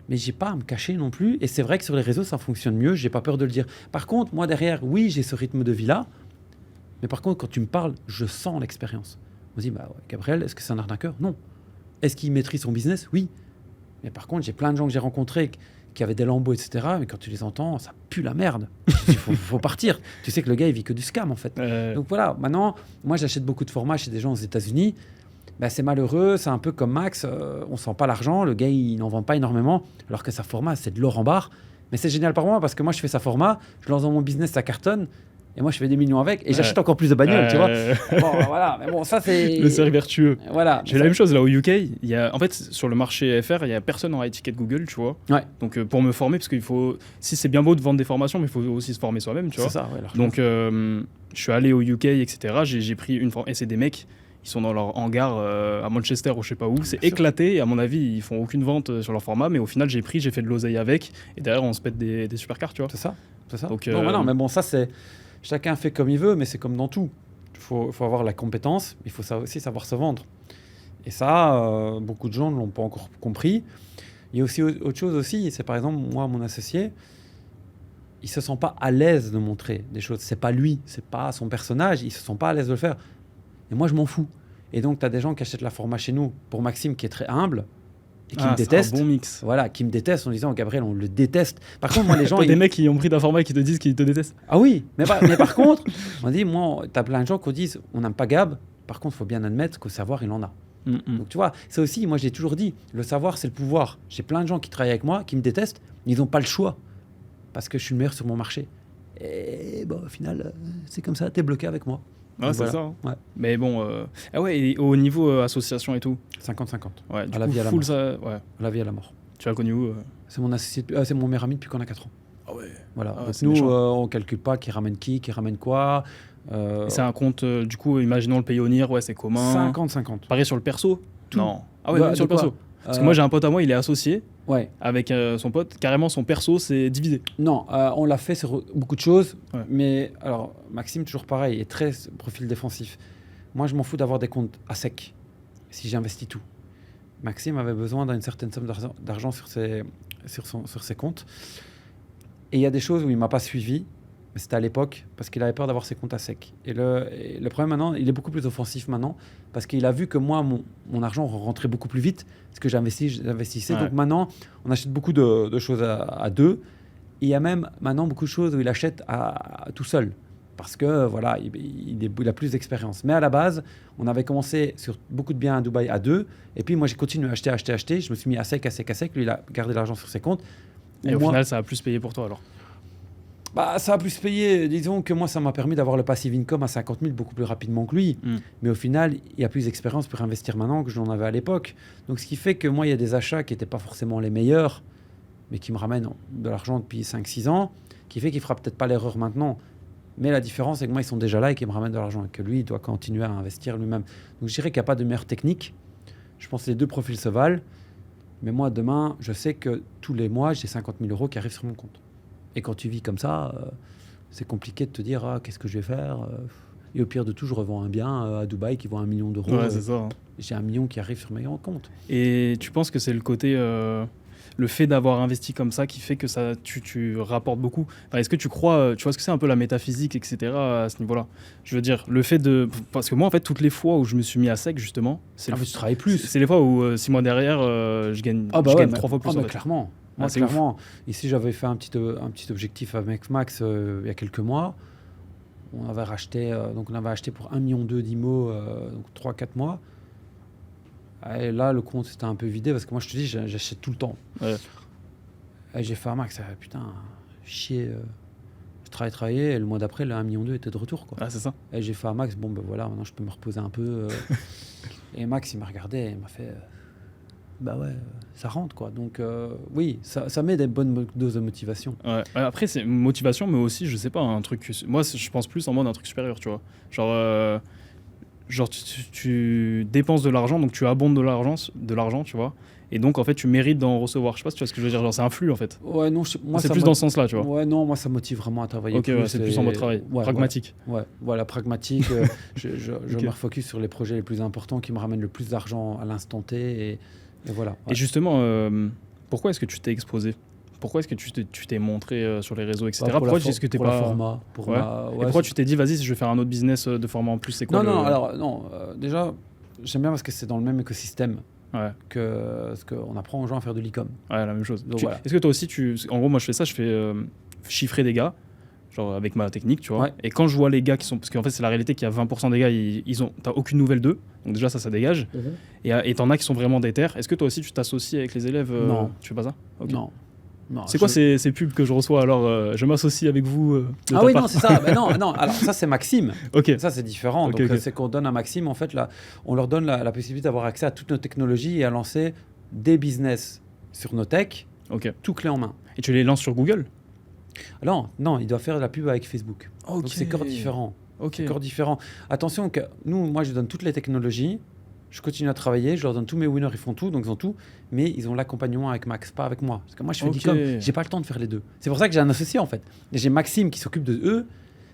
Mais j'ai pas à me cacher non plus. Et c'est vrai que sur les réseaux, ça fonctionne mieux. J'ai pas peur de le dire. Par contre, moi, derrière, oui, j'ai ce rythme de vie-là. Mais par contre, quand tu me parles, je sens l'expérience. On me dit, bah, ouais, Gabriel, est-ce que c'est un arnaqueur ? Non. Est-ce qu'il maîtrise son business ? Oui. Mais par contre, j'ai plein de gens que j'ai rencontrés qui avaient des lambeaux, etc. Mais quand tu les entends, ça pue la merde. Il faut partir. Tu sais que le gars, il vit que du scam, en fait. Donc voilà, maintenant, moi, j'achète beaucoup de formats chez des gens aux États-Unis. Ben, c'est malheureux, c'est un peu comme Max. On ne sent pas l'argent. Le gars, il n'en vend pas énormément. Alors que sa format, c'est de l'or en barre. Mais c'est génial pour moi parce que moi, je fais sa format. Je lance dans mon business, ça cartonne. Et moi, je fais des millions avec et j'achète encore plus de bagnoles, tu vois. Bon, voilà. Mais bon, ça, c'est... Le cercle vertueux. Voilà. J'ai la même chose là au UK. Il y a, en fait, sur le marché FR, il n'y a personne en étiquette Google, tu vois. Ouais. Donc, pour me former, parce qu'il faut... Si c'est bien beau de vendre des formations, mais il faut aussi se former soi-même, tu vois. C'est ça, ouais. Donc, je suis allé au UK, etc. J'ai pris une formation. Et c'est des mecs, ils sont dans leur hangar à Manchester ou je sais pas où. C'est éclaté. Et à mon avis, ils font aucune vente sur leur format. Mais au final, j'ai fait de l'oseille avec. Et derrière, on se pète des supercars, tu vois. C'est ça. Donc, non, mais bon, ça, c'est... Chacun fait comme il veut, mais c'est comme dans tout. Il faut avoir la compétence, il faut aussi savoir se vendre. Et ça, beaucoup de gens ne l'ont pas encore compris. Il y a aussi autre chose aussi, c'est par exemple, moi, mon associé, il ne se sent pas à l'aise de montrer des choses. Ce n'est pas lui, ce n'est pas son personnage, il ne se sent pas à l'aise de le faire. Et moi, je m'en fous. Et donc, tu as des gens qui achètent la format chez nous. Pour Maxime, qui est très humble, et qui me déteste. C'est un bon mix. Voilà, qui me déteste en disant Gabriel, on le déteste. Par contre, moi, les gens. Des mecs qui ont pris ta format et qui te disent qu'ils te détestent. Ah oui, mais par contre, on dit, moi, t'as plein de gens qui disent on n'aime pas Gab. Par contre, il faut bien admettre qu'au savoir, il en a. Donc tu vois, ça aussi, moi, j'ai toujours dit le savoir, c'est le pouvoir. J'ai plein de gens qui travaillent avec moi, qui me détestent, ils n'ont pas le choix. Parce que je suis le meilleur sur mon marché. Et bon, au final, c'est comme ça, t'es bloqué avec moi. Ouais, c'est ça. Hein. Ouais. Mais bon, ah ouais, et au niveau association et tout 50-50. Ouais, du à la coup, vie à la full mort. Ça, ouais. À la vie à la mort. Tu l'as connu où C'est mon associé, c'est mon meilleur ami depuis qu'on a 4 ans. Ah ouais. Voilà. Ah, donc c'est nous, méchant. on calcule pas qui ramène quoi. Et c'est un compte, du coup, imaginons le Payoneer, ouais, c'est commun. 50-50. Pareil sur le perso Tout. Non. Ah ouais, même sur le perso. Parce que moi, j'ai un pote à moi, il est associé ouais. avec son pote. Carrément, son perso, c'est divisé. Non, on l'a fait sur beaucoup de choses. Ouais. Mais alors, Maxime, toujours pareil, est très profil défensif. Moi, je m'en fous d'avoir des comptes à sec si j'investis tout. Maxime avait besoin d'une certaine somme d'argent sur ses comptes. Et il y a des choses où il ne m'a pas suivi. Mais c'était à l'époque parce qu'il avait peur d'avoir ses comptes à sec. Et le problème maintenant, il est beaucoup plus offensif maintenant parce qu'il a vu que moi, mon argent rentrait beaucoup plus vite parce que j'investissais. Ouais. Donc maintenant, on achète beaucoup de choses à deux. Et il y a même maintenant beaucoup de choses où il achète tout seul parce que voilà, il a plus d'expérience. Mais à la base, on avait commencé sur beaucoup de biens à Dubaï à deux. Et puis moi, j'ai continué à acheter. Je me suis mis à sec. Lui, il a gardé l'argent sur ses comptes. Et au final, ça a plus payé pour toi alors. Bah, ça a plus payé. Disons que moi, ça m'a permis d'avoir le passive income à 50 000 beaucoup plus rapidement que lui. Mais au final, il y a plus d'expérience pour investir maintenant que je n'en avais à l'époque. Donc, ce qui fait que moi, il y a des achats qui n'étaient pas forcément les meilleurs, mais qui me ramènent de l'argent depuis 5-6 ans, qui fait qu'il ne fera peut-être pas l'erreur maintenant. Mais la différence, c'est que moi, ils sont déjà là et qu'ils me ramènent de l'argent et que lui, il doit continuer à investir lui-même. Donc, je dirais qu'il n'y a pas de meilleure technique. Je pense que les deux profils se valent. Mais moi, demain, je sais que tous les mois, j'ai 50 000 euros qui arrivent sur mon compte. Et quand tu vis comme ça, c'est compliqué de te dire qu'est-ce que je vais faire. Et au pire de tout, je revends un bien à Dubaï qui vaut 1 million d'euros. Ouais, c'est ça. Hein. J'ai 1 million qui arrive sur mes comptes. Et tu penses que c'est le côté, le fait d'avoir investi comme ça qui fait que ça, tu rapportes beaucoup. Enfin, est-ce que tu crois, tu vois ce que c'est un peu la métaphysique, etc. à ce niveau-là. Je veux dire, le fait de, parce que moi en fait toutes les fois où je me suis mis à sec justement, tu travailles plus. C'est les fois où 6 mois derrière, je gagne 3 fois plus. Mais clairement. Moi, clairement, ici, j'avais fait un petit objectif avec Max il y a quelques mois. On avait acheté pour 1,2 million d'IMO, donc 3-4 mois. Et là, le compte s'était un peu vidé parce que moi, je te dis, j'achète tout le temps. Ouais. Et j'ai fait à Max, putain, chier. Je travaillais, et le mois d'après, le 1,2 million était de retour. Quoi. Ah, c'est ça. Et j'ai fait à Max, bon, ben voilà, maintenant, je peux me reposer un peu. Et Max, il m'a regardé et il m'a fait... bah ouais, ça rentre quoi. Donc oui, ça met des bonnes doses de motivation. Ouais. Après c'est motivation, mais aussi je sais pas un truc. Moi je pense plus en mode un truc supérieur, tu vois. Genre tu dépenses de l'argent, donc tu abondes de l'argent, tu vois. Et donc, en fait, tu mérites d'en recevoir. Je sais pas si tu vois ce que je veux dire. Genre, c'est un flux, en fait. Ouais, non, moi, C'est ça plus mo- dans ce sens-là, tu vois. Ouais, non, moi, ça me motive vraiment à travailler Ok, ouais, c'est plus en mode travail. Ouais, Pragmatique. Ouais, voilà, pragmatique. Je Ok. me refocus sur les projets les plus importants qui me ramènent le plus d'argent à l'instant T. Et voilà. Ouais. Et justement, pourquoi est-ce que tu t'es exposé? Pourquoi est-ce que tu t'es montré sur les réseaux, etc. Bah, pour Pourquoi la est-ce que t'es pour la pas... format. Pour Ouais. ma... Et ouais, pourquoi tu t'es dit, vas-y, si je vais faire un autre business de format en plus, c'est quoi Non, le... non, alors, non. Déjà, j'aime bien parce que c'est dans le même écosystème Ouais, que ce qu'on apprend aux gens à faire de l'e-com. ouais, la même chose. Donc, voilà. Est-ce que toi aussi, en gros, moi, je fais ça, je fais chiffrer des gars, genre avec ma technique, tu vois. Ouais. Et quand je vois les gars qui sont... Parce qu'en fait, c'est la réalité qu'il y a 20% des gars, t'as aucune nouvelle d'eux. Donc déjà, ça dégage. Et t'en as qui sont vraiment déter. Est-ce que toi aussi, tu t'associes avec les élèves Non. Tu fais pas ça? Ok. Non. Non, C'est quoi ces pubs que je reçois alors je m'associe avec vous de Ah ta oui, part. non, c'est ça. Ben non, non. Alors ça, c'est Maxime. Ok. Ça, c'est différent. Ok, Donc, ok. c'est qu'on donne à Maxime, en fait, là, on leur donne la possibilité d'avoir accès à toutes nos technologies et à lancer des business sur nos techs, Ok. tout clé en main. Et tu les lances sur Google? Alors, non, il doit faire de la pub avec Facebook. Donc, c'est encore différent. Ok. C'est encore différent. Attention, que nous, moi, je donne toutes les technologies. Je continue à travailler, je leur donne tous mes winners, ils font tout, donc ils ont tout, mais ils ont l'accompagnement avec Max, pas avec moi. Parce que moi, je fais Ok. l'e-com, j'ai pas le temps de faire les deux. C'est pour ça que j'ai un associé, en fait. Et j'ai Maxime qui s'occupe de eux,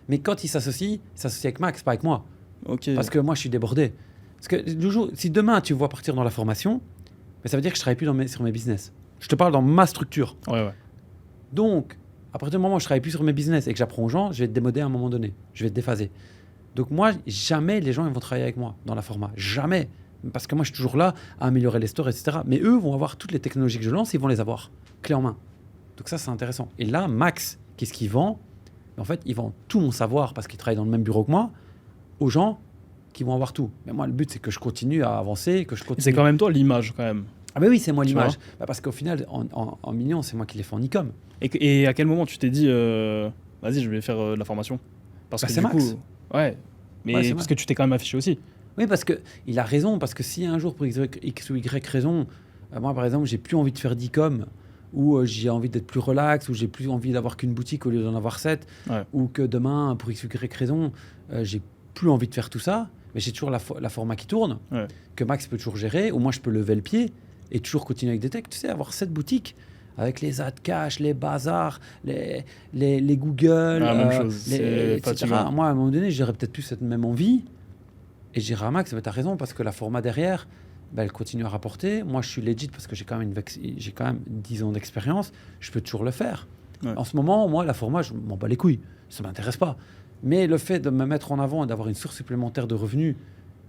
mais quand il s'associe avec Max, pas avec moi. Ok. Parce que moi, je suis débordé. Parce que si demain, tu vois partir dans la formation, ben, ça veut dire que je travaille plus sur mes business. Je te parle dans ma structure. Ouais, ouais. Donc, à partir du moment où je travaille plus sur mes business et que j'apprends aux gens, je vais te démoder à un moment donné. Je vais te déphaser. Donc moi, jamais les gens ils vont travailler avec moi dans la format. Jamais. Parce que moi, je suis toujours là à améliorer les stores, etc. Mais eux vont avoir toutes les technologies que je lance, ils vont les avoir, clé en main. Donc ça, c'est intéressant. Et là, Max, qu'est-ce qu'il vend? En fait, il vend tout mon savoir, parce qu'il travaille dans le même bureau que moi, aux gens qui vont avoir tout. Mais moi, le but, c'est que je continue à avancer, que je Et continue... c'est quand même toi l'image, quand même. Ah ben oui, c'est moi Tu l'image. Bah, parce qu'au final, en millions, c'est moi qui les fais en e-com. Et à quel moment tu t'es dit, vas-y, je vais faire de la formation? Parce Bah, que c'est du Max. coup, ouais. Mais Ouais, c'est parce Max. que tu t'es quand même affiché aussi. Oui, parce qu'il a raison, parce que si un jour, pour X ou Y raison, moi, par exemple, j'ai plus envie de faire d'e-com, ou j'ai envie d'être plus relax, ou j'ai plus envie d'avoir qu'une boutique au lieu d'en avoir 7, Ouais. ou que demain, pour X ou Y raison, j'ai plus envie de faire tout ça, mais j'ai toujours la format qui tourne, Ouais. que Max peut toujours gérer, ou moi, je peux lever le pied et toujours continuer avec des techs. Tu sais, avoir 7 boutiques, avec les ad cash, les bazars, les Google, Ah, même chose, les, c'est etc. fatigant. Moi, à un moment donné, j'aurais peut-être plus cette même envie. Et je dirais à Max, tu as raison, parce que la format derrière, ben, elle continue à rapporter. Moi, je suis legit parce que j'ai quand même 10 ans d'expérience. Je peux toujours le faire. Ouais. En ce moment, moi, la format, je m'en bats les couilles. Ça ne m'intéresse pas. Mais le fait de me mettre en avant et d'avoir une source supplémentaire de revenus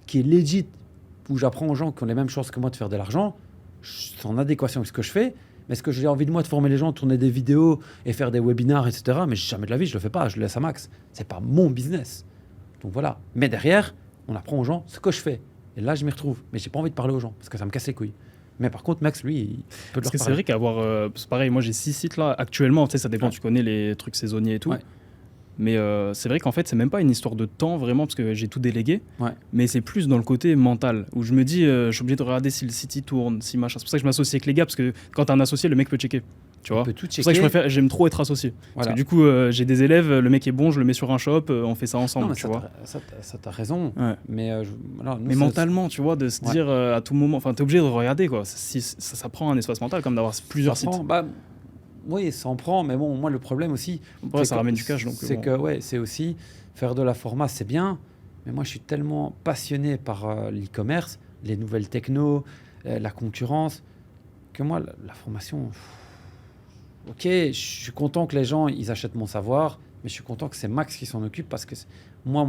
qui est legit, où j'apprends aux gens qui ont les mêmes chances que moi de faire de l'argent, c'est en adéquation avec ce que je fais. Mais est-ce que j'ai envie de moi de former les gens, tourner des vidéos et faire des webinars, etc. Mais jamais de la vie, je le fais pas. Je le laisse à Max. C'est pas mon business. Donc voilà. Mais derrière, on apprend aux gens ce que je fais. Et là, je m'y retrouve. Mais j'ai pas envie de parler aux gens parce que ça me casse les couilles. Mais par contre, Max, lui, il peut leur Parce que c'est parler. vrai qu'avoir. C'est pareil, moi j'ai 6 sites là actuellement, tu sais, ça dépend, Ouais. tu connais les trucs saisonniers et tout. Ouais. Mais c'est vrai qu'en fait, c'est même pas une histoire de temps vraiment, parce que j'ai tout délégué. Ouais. Mais c'est plus dans le côté mental, où je me dis, je suis obligé de regarder si le site il tourne, si machin. C'est pour ça que je m'associe avec les gars, parce que quand t'as un associé, le mec peut checker. Tu vois? On peut tout C'est pour ça checker. que j'aime trop être associé. Parce Voilà. que du coup, j'ai des élèves, le mec est bon, je le mets sur un shop, on fait ça ensemble, Non, mais tu vois. ça, t'as raison. Ouais. Mais, voilà, nous, Mais ça- mentalement, tu vois, de se Ouais. dire à tout moment, enfin, t'es obligé de regarder, quoi. Ça prend un espace mental, comme d'avoir plusieurs ça sites. prend- bah, oui, ça en prend. Mais bon, moi, le problème aussi, Après, c'est ça que- ramène du cash, donc. c'est bon. que ouais, c'est aussi faire de la format, c'est bien. Mais moi, je suis tellement passionné par l'e-commerce, les nouvelles technos, la concurrence, que moi, la formation. Ok, je suis content que les gens ils achètent mon savoir, mais je suis content que c'est Max qui s'en occupe parce que moi,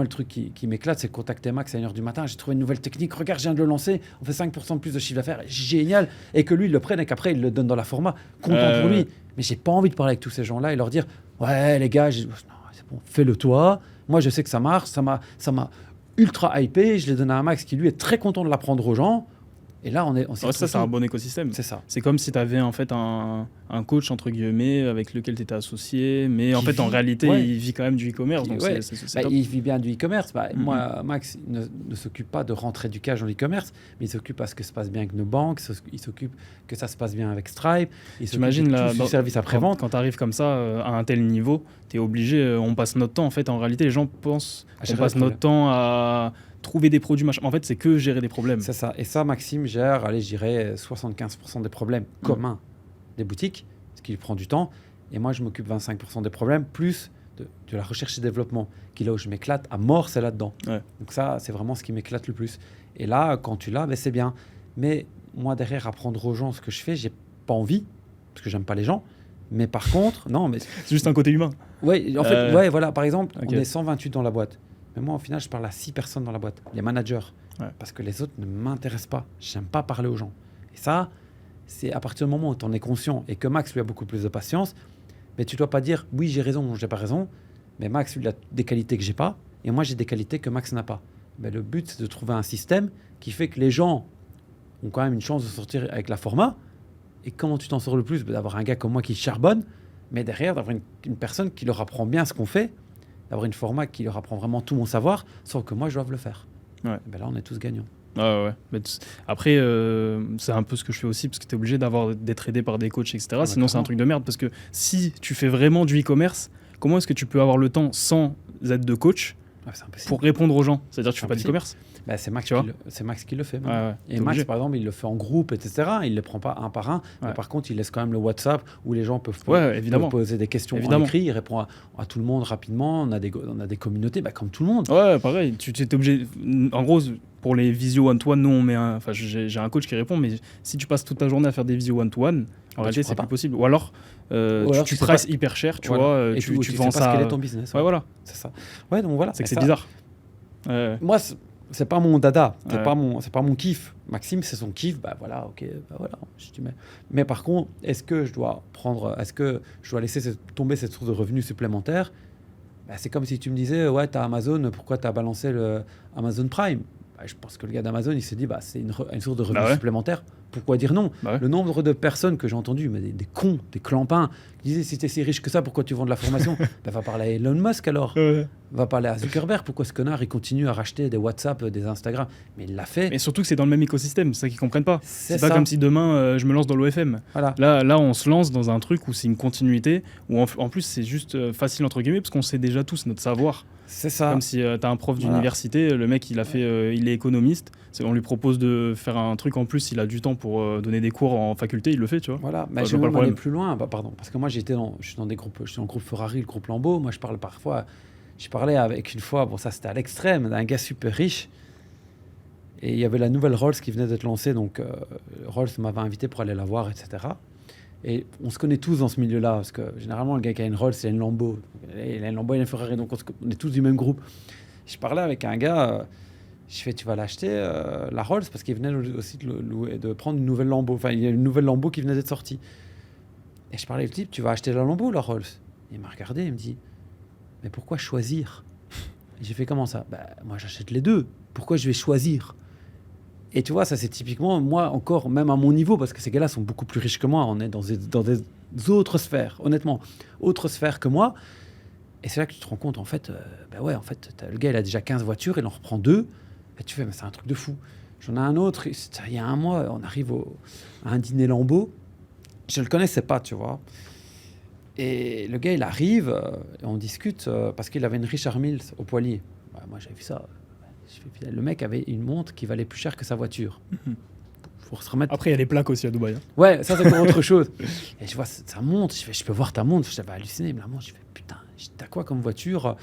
le truc qui m'éclate, c'est contacter Max à 1h du matin. J'ai trouvé une nouvelle technique. Regarde, je viens de le lancer. On fait 5% de plus de chiffre d'affaires. Génial. Et que lui, il le prenne et qu'après, il le donne dans la format. Content pour lui. Mais j'ai pas envie de parler avec tous ces gens-là et leur dire ouais, les gars, non, c'est bon, fais-le toi. Moi, je sais que ça marche. Ça m'a ultra hypé. Je l'ai donné à Max qui, lui, est très content de l'apprendre aux gens. Et là, on s'y Ouais, retrouve ça, c'est un tous. bon écosystème. C'est ça. C'est comme si tu avais en fait un coach entre guillemets avec lequel tu étais associé, mais en Qui fait en vit, réalité ouais. il vit quand même du e-commerce, donc Ouais. c'est Bah, top. il vit bien du e-commerce. Bah, Mhm. Moi, Max ne s'occupe pas de rentrer du cash dans l'e-commerce, mais il s'occupe à ce que ça se passe bien avec nos banques, il s'occupe que ça se passe bien avec Stripe, il s'occupe T'imagines de là, tout le service après-vente. quand tu arrives comme ça à un tel niveau, tu es obligé, on passe notre temps en fait, en réalité les gens pensent À qu'on gérer passe le notre temps à trouver des produits, machin. En fait, c'est que gérer des problèmes. C'est ça. Et ça, Maxime gère, allez, je dirais 75% des problèmes communs des boutiques, ce qui lui prend du temps. Et moi, je m'occupe 25% des problèmes, plus de la recherche et développement, qui là où je m'éclate à mort, c'est là-dedans. Ouais. Donc ça, c'est vraiment ce qui m'éclate le plus. Et là, quand tu l'as, ben, c'est bien. Mais moi, derrière, apprendre aux gens ce que je fais, j'ai pas envie, parce que j'aime pas les gens. Mais par contre, non, mais... C'est juste un côté humain. Ouais, en fait, ouais, voilà, par exemple, Ok. on est 128 dans la boîte. Mais moi, au final, je parle à 6 personnes dans la boîte, les managers. Ouais. Parce que les autres ne m'intéressent pas. J'aime pas parler aux gens. Et ça, c'est à partir du moment où tu en es conscient et que Max, lui, a beaucoup plus de patience, mais tu dois pas dire, oui, j'ai raison, j'ai pas raison. Mais Max, lui, il a des qualités que j'ai pas. Et moi, j'ai des qualités que Max n'a pas. Mais le but, c'est de trouver un système qui fait que les gens ont quand même une chance de sortir avec la format. Et comment tu t'en sors le plus? D'avoir un gars comme moi qui charbonne, mais derrière, d'avoir une personne qui leur apprend bien ce qu'on fait, d'avoir une format qui leur apprend vraiment tout mon savoir, sans que moi, je doive le faire. Ouais. Ben là, on est tous gagnants. Ouais. Mais après, c'est un peu ce que je fais aussi, parce que tu es obligé d'être aidé par des coachs, etc. Ouais, Sinon, c'est un clairement. truc de merde, parce que si tu fais vraiment du e-commerce, comment est-ce que tu peux avoir le temps sans aide de coach Ouais, c'est impossible. pour répondre aux gens? C'est-à-dire que tu fais pas Impossible. d'e-commerce. Ben, c'est Max, Tu vois c'est Max qui le fait. Ouais, maintenant. ouais, Et t'es Max, obligé. par exemple, il le fait en groupe, etc. Il ne le prend pas un par un. Mais Ouais. par contre, il laisse quand même le WhatsApp où les gens peuvent, Ouais, évidemment. peuvent poser des questions Évidemment. en écrit. Il répond à tout le monde rapidement. On a des communautés, ben, comme tout le monde. Ouais, pareil. Tu es obligé. En gros, pour les visio one-to-one, nous, on met un. Enfin, j'ai un coach qui répond, mais si tu passes toute ta journée à faire des visio one-to-one, en Bah, réalité, tu c'est pourras plus possible. Ou alors, alors, tu tu sais presses pas- hyper cher, tu Voilà. vois. Et Tu tu vends sais pas ça. quel est ton business. Ouais, voilà. C'est ça. Ouais, donc voilà. C'est que Et c'est ça, bizarre. Ouais. Moi, c'est pas mon dada, c'est Ouais. pas mon kiff. Maxime, c'est son kiff, bah voilà, ok, bah voilà. Mais par contre, est-ce que je dois laisser tomber cette source de revenus supplémentaires? Bah, c'est comme si tu me disais, ouais, t'as Amazon, pourquoi t'as balancé le Amazon Prime? Bah, je pense que le gars d'Amazon, il s'est dit, bah, c'est une source de revenus Bah ouais. supplémentaires. Pourquoi dire non? Bah ouais. Le nombre de personnes que j'ai entendues, mais des cons, des clampins, qui disaient, si t'es si riche que ça, pourquoi tu vends de la formation? Bah, va parler à Elon Musk alors. Ouais. Va parler à Zuckerberg. Pourquoi ce connard, il continue à racheter des WhatsApp, des Instagram? Mais il l'a fait. Et surtout que c'est dans le même écosystème, c'est ça qu'ils comprennent pas. C'est C'est pas ça. comme si demain je me lance dans l'OFM. Voilà. Là, on se lance dans un truc où c'est une continuité, où en plus c'est juste facile entre guillemets, parce qu'on sait déjà tous notre savoir. C'est ça. Comme si t'as un prof Voilà. d'université, le mec il a fait, il est économiste, on lui propose de faire un truc en plus, il a du temps pour donner des cours en faculté, il le fait, tu vois. Voilà. Mais je je vois vais pas le même aller problème. plus loin. Bah, pardon. Parce que moi, je suis dans des groupes. Je suis dans le groupe Ferrari, le groupe Lambeau. Moi, je parle parfois. Je parlais avec une fois, bon, ça c'était à l'extrême, d'un gars super riche. Et il y avait la nouvelle Rolls qui venait d'être lancée. Donc, Rolls m'avait invité pour aller la voir, etc. Et on se connaît tous dans ce milieu-là. Parce que généralement, le gars qui a une Rolls, il a une Lambeau. Il a une Lambeau, il a une Ferrari. Donc, on est tous du même groupe. Je parlais avec un gars. Je fais, tu vas l'acheter, la Rolls, parce qu'il venait aussi de prendre une nouvelle Lambeau. Enfin, il y a une nouvelle Lambeau qui venait d'être sortie. Et je parlais avec le type, tu vas acheter la Lambeau ou la Rolls? Il m'a regardé, il me dit, mais pourquoi choisir? Et j'ai fait, comment ça? Bah, moi, j'achète les deux. Pourquoi je vais choisir? Et tu vois, ça, c'est typiquement, moi, encore, même à mon niveau, parce que ces gars-là sont beaucoup plus riches que moi. On est dans des autres sphères, honnêtement, autres sphères que moi. Et c'est là que tu te rends compte, en fait, bah ouais, en fait, le gars, il a déjà 15 voitures, il en reprend 2. Et tu fais, mais c'est un truc de fou. J'en ai un autre, il y a un mois, on arrive à un dîner Lambeau. Je ne le connaissais pas, tu vois. Et le gars, il arrive, et on discute, parce qu'il avait une Richard Mills au poilier. Ouais, moi, j'avais vu ça. Le mec avait une montre qui valait plus cher que sa voiture. Faut se remettre. Après il y a les plaques aussi à Dubaï. Hein. Ouais, ça, c'est encore autre chose. Et je vois sa montre, je fais, je peux voir ta montre. J'avais halluciné, mais la montre, je fais, putain, t'as quoi comme voiture?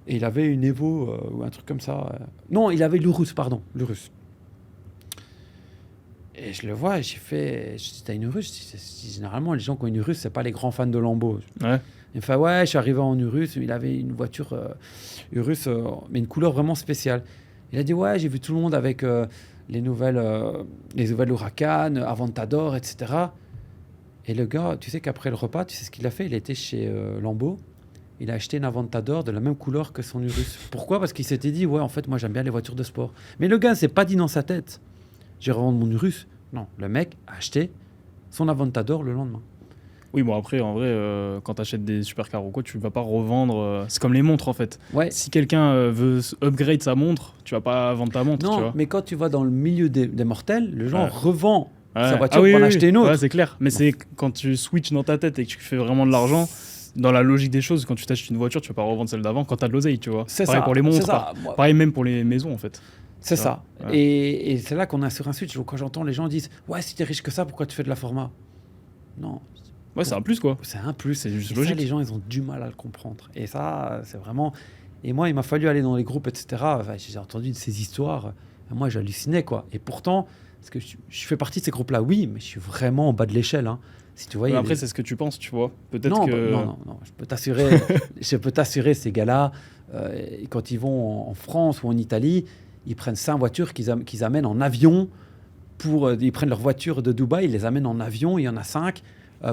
Et il avait une Evo ou un truc comme ça. Non, il avait l'Urus, pardon, l'Urus. Et je le vois et j'ai fait, je dis, t'as une Urus? Je dis, généralement, les gens qui ont une Urus, c'est pas les grands fans de Lambeau. Ouais. Il me fait, ouais, je suis arrivé en Urus. Il avait une voiture Urus, mais une couleur vraiment spéciale. Il a dit, ouais, j'ai vu tout le monde avec les nouvelles Huracan, Aventador, etc. Et le gars, tu sais qu'après le repas, tu sais ce qu'il a fait? Il était chez Lambeau. Il a acheté une Aventador de la même couleur que son Urus. Pourquoi? Parce qu'il s'était dit, ouais, en fait, moi, j'aime bien les voitures de sport. Mais le gars, s'est pas dit dans sa tête, je vais revendre mon Urus. Non, le mec a acheté son Aventador le lendemain. Oui, bon après, en vrai, quand tu achètes des supercars ou quoi, tu vas pas revendre. C'est comme les montres en fait. Ouais. Si quelqu'un veut upgrade sa montre, tu vas pas vendre ta montre, tu Non, vois. mais quand tu vas dans le milieu des mortels, le genre Ouais. revend Ouais. sa voiture oui, pour en oui, acheter oui. une autre. Ouais, c'est clair. Mais c'est quand tu switches dans ta tête et que tu fais vraiment de l'argent, dans la logique des choses, quand tu t'achètes une voiture, tu vas pas revendre celle d'avant quand t'as de l'oseille, tu vois. C'est Pareil ça, pour les montres, c'est ça. Moi, pareil même pour les maisons, en fait. c'est Tu ça. vois. Ouais. Et c'est là qu'on a sur un switch. Quand j'entends les gens disent « Ouais, si t'es riche que ça, pourquoi tu fais de la format ?» Non, Ouais, c'est un plus, quoi. c'est un plus. C'est juste Et logique. ça, les gens, ils ont du mal à le comprendre. Et ça, c'est vraiment... Et moi, il m'a fallu aller dans les groupes, etc. Enfin, j'ai entendu ces histoires. Et moi, j'hallucinais, quoi. Et pourtant, parce que je fais partie de ces groupes-là, oui, mais je suis vraiment en bas de l'échelle. Hein. Si tu vois, il y Mais a après, des- c'est ce que tu penses, tu vois. Peut-être non, que. non. Je peux t'assurer, ces gars-là, quand ils vont en France ou en Italie, ils prennent 5 voitures qu'ils amènent en avion. Ils prennent leur voiture de Dubaï, ils les amènent en avion, il y en a 5,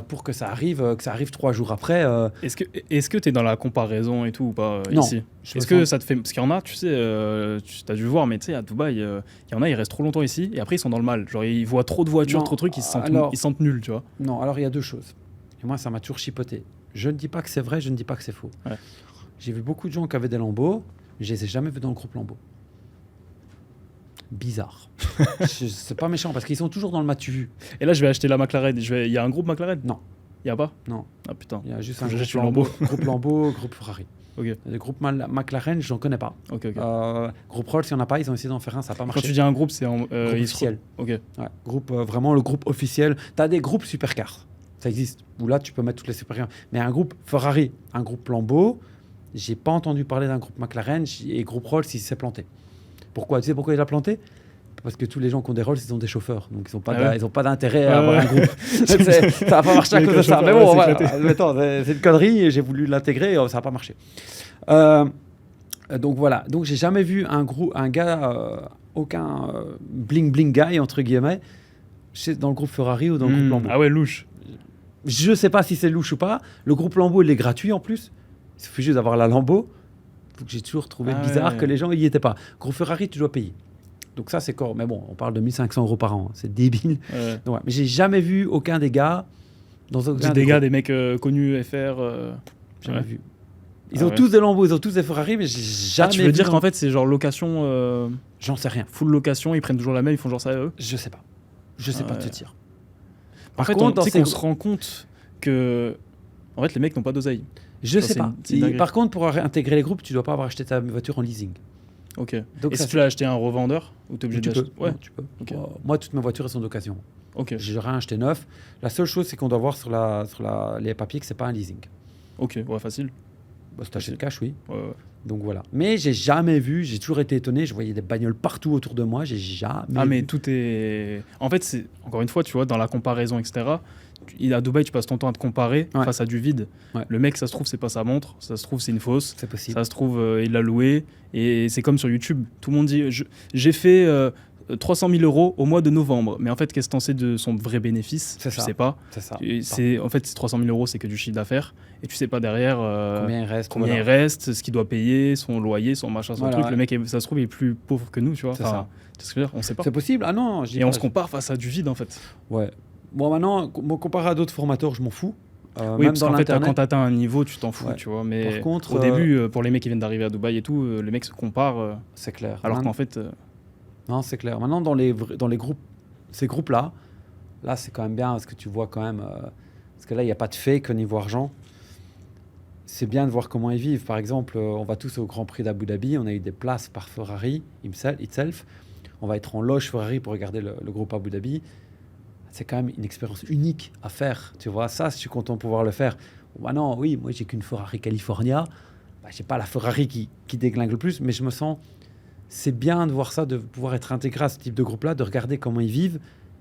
pour que ça arrive 3 jours après. Est-ce que tu es dans la comparaison et tout ou pas Non, ici? je Est-ce me que sens- ça te fait. Parce qu'il y en a, tu sais, tu as dû voir, mais tu sais, à Dubaï, il y en a, ils restent trop longtemps ici et après, ils sont dans le mal. Genre, ils voient trop de voitures, Non, trop de trucs, alors- ils se sentent nuls, tu vois. Non, alors il y a 2 choses. Et moi, ça m'a toujours chipoté. Je ne dis pas que c'est vrai, je ne dis pas que c'est faux. Ouais. J'ai vu beaucoup de gens qui avaient des Lambeaux, mais je les ai jamais vus dans le groupe Lambeau. Bizarre. C'est pas méchant, parce qu'ils sont toujours dans le matu vu. Et là, je vais acheter la McLaren. Il y a un groupe McLaren? Non. Il y a pas? Non. Ah putain. Il y a juste Faut un que groupe j'achète une Lambeau, groupe Lambeau, groupe Ferrari. Ok, Le groupe McLaren, je n'en connais pas. ok. Groupe Rolls, il n'y en a pas, ils ont essayé d'en faire un, ça n'a pas Quand marché. tu dis un groupe, c'est en. Groupe ils se- officiel. Ok. Ouais, groupe, vraiment le groupe officiel. Tu as des groupes supercars, ça existe, où là tu peux mettre toutes les supercars. Mais un groupe Ferrari, un groupe Lambeau, j'ai pas entendu parler d'un groupe McLaren et groupe Rolls, il s'est planté. Pourquoi? Tu sais pourquoi il a planté? Parce que tous les gens qui ont des Rolls, ils ont des chauffeurs. Donc ils n'ont pas, Ah ouais. ils ont pas d'intérêt Ouais, à avoir ouais. un groupe. Ça n'a pas marché à Avec cause un de ça. chauffeur, Mais bon, ouais, voilà. c'est éclaté. Mais attends, c'est une connerie et j'ai voulu l'intégrer et ça n'a pas marché. Donc voilà. Donc j'ai jamais vu un gars, aucun bling bling guy entre guillemets, dans le groupe Ferrari ou dans le groupe Lambeau. Ah ouais, louche. Je sais pas si c'est louche ou pas. Le groupe Lambeau, il est gratuit en plus. Il suffit juste d'avoir la Lambeau. Donc j'ai toujours trouvé Ah bizarre ouais. que les gens y étaient pas. Groupe Ferrari, tu dois payer. Donc ça, c'est corps. Mais bon, on parle de 1500 € par an. Hein. C'est débile. Ouais. Donc, ouais. Mais j'ai jamais vu aucun des gars dans aucun Des gars, groupes. des mecs connus FR. Jamais ouais. vu. Ils Ah ont ouais. tous des Lambeaux, ils ont tous des Ferrari, mais j'ai jamais Tu veux vu dire dans- qu'en fait, c'est genre location, J'en sais rien. full location, ils prennent toujours la même, ils font genre ça à eux? Je sais pas. Je sais Ah pas ouais. te dire. En Par fait, contre, dans tu sais ces qu'on grou- se rend compte que. En fait, les mecs n'ont pas d'oseille. Je Ça, sais c'est pas. une- c'est une dinguerie. Par contre, pour intégrer les groupes, tu dois pas avoir acheté ta voiture en leasing. Ok. Donc Et ça, si tu l'as acheté à un revendeur ou t'es obligé tu d'acheter? peux. Ouais. Non, tu peux. Ok. Moi, toutes mes voitures elles sont d'occasion. Ok. J'ai rien acheté neuf. La seule chose, c'est qu'on doit voir sur les papiers que c'est pas un leasing. Ok. Ouais, facile. Bah, si t'achètes le cash, oui. Ouais, ouais. Donc voilà. Mais j'ai jamais vu, j'ai toujours été étonné. Je voyais des bagnoles partout autour de moi. J'ai jamais Ah, mais vu. tout est. En fait, c'est encore une fois, tu vois, dans la comparaison, etc. À Dubaï, tu passes ton temps à te comparer Ouais. face à du vide. Ouais. Le mec, ça se trouve, c'est pas sa montre. Ça se trouve, c'est une fausse. C'est possible. Ça se trouve, il l'a loué. Et c'est comme sur YouTube. Tout le monde dit j'ai fait 300 000 € au mois de novembre. Mais en fait, qu'est-ce que t'en sais de son vrai bénéfice? C'est Tu ça. sais pas. C'est ça. En fait, ces 300 000 € c'est que du chiffre d'affaires. Et tu sais pas derrière Combien il reste combien voilà. il reste, ce qu'il doit payer, son loyer, son machin, son Voilà, truc. ouais. Le mec, ça se trouve, il est plus pauvre que nous, tu vois. C'est Enfin, tu sais ce que je veux dire? On sait pas. C'est possible. Ah non, je dis Et on pas, se compare face à du vide, en fait. Ouais. Bon, maintenant, comparé à d'autres formateurs, je m'en fous. Oui, Même parce dans qu'en fait, quand l'internet. tu atteins un niveau, tu t'en fous, Ouais. tu vois. Mais Par contre, au début, pour les mecs qui viennent d'arriver à Dubaï et tout, les mecs se comparent. C'est clair. Alors Maintenant- qu'en fait, Non, c'est clair. Maintenant, dans les groupes, ces groupes-là, là, c'est quand même bien parce que tu vois quand même. Parce que là, il n'y a pas de fake au niveau argent. C'est bien de voir comment ils vivent. Par exemple, on va tous au Grand Prix d'Abu Dhabi. On a eu des places par Ferrari itself. On va être en loge Ferrari pour regarder le groupe Abu Dhabi. C'est quand même une expérience unique à faire. Tu vois, ça, je suis content de pouvoir le faire. Bah non, oui, moi, j'ai qu'une Ferrari California. Bah, j'ai pas la Ferrari qui déglingue le plus, mais je me sens. C'est bien de voir ça, de pouvoir être intégré à ce type de groupe-là, de regarder comment ils vivent,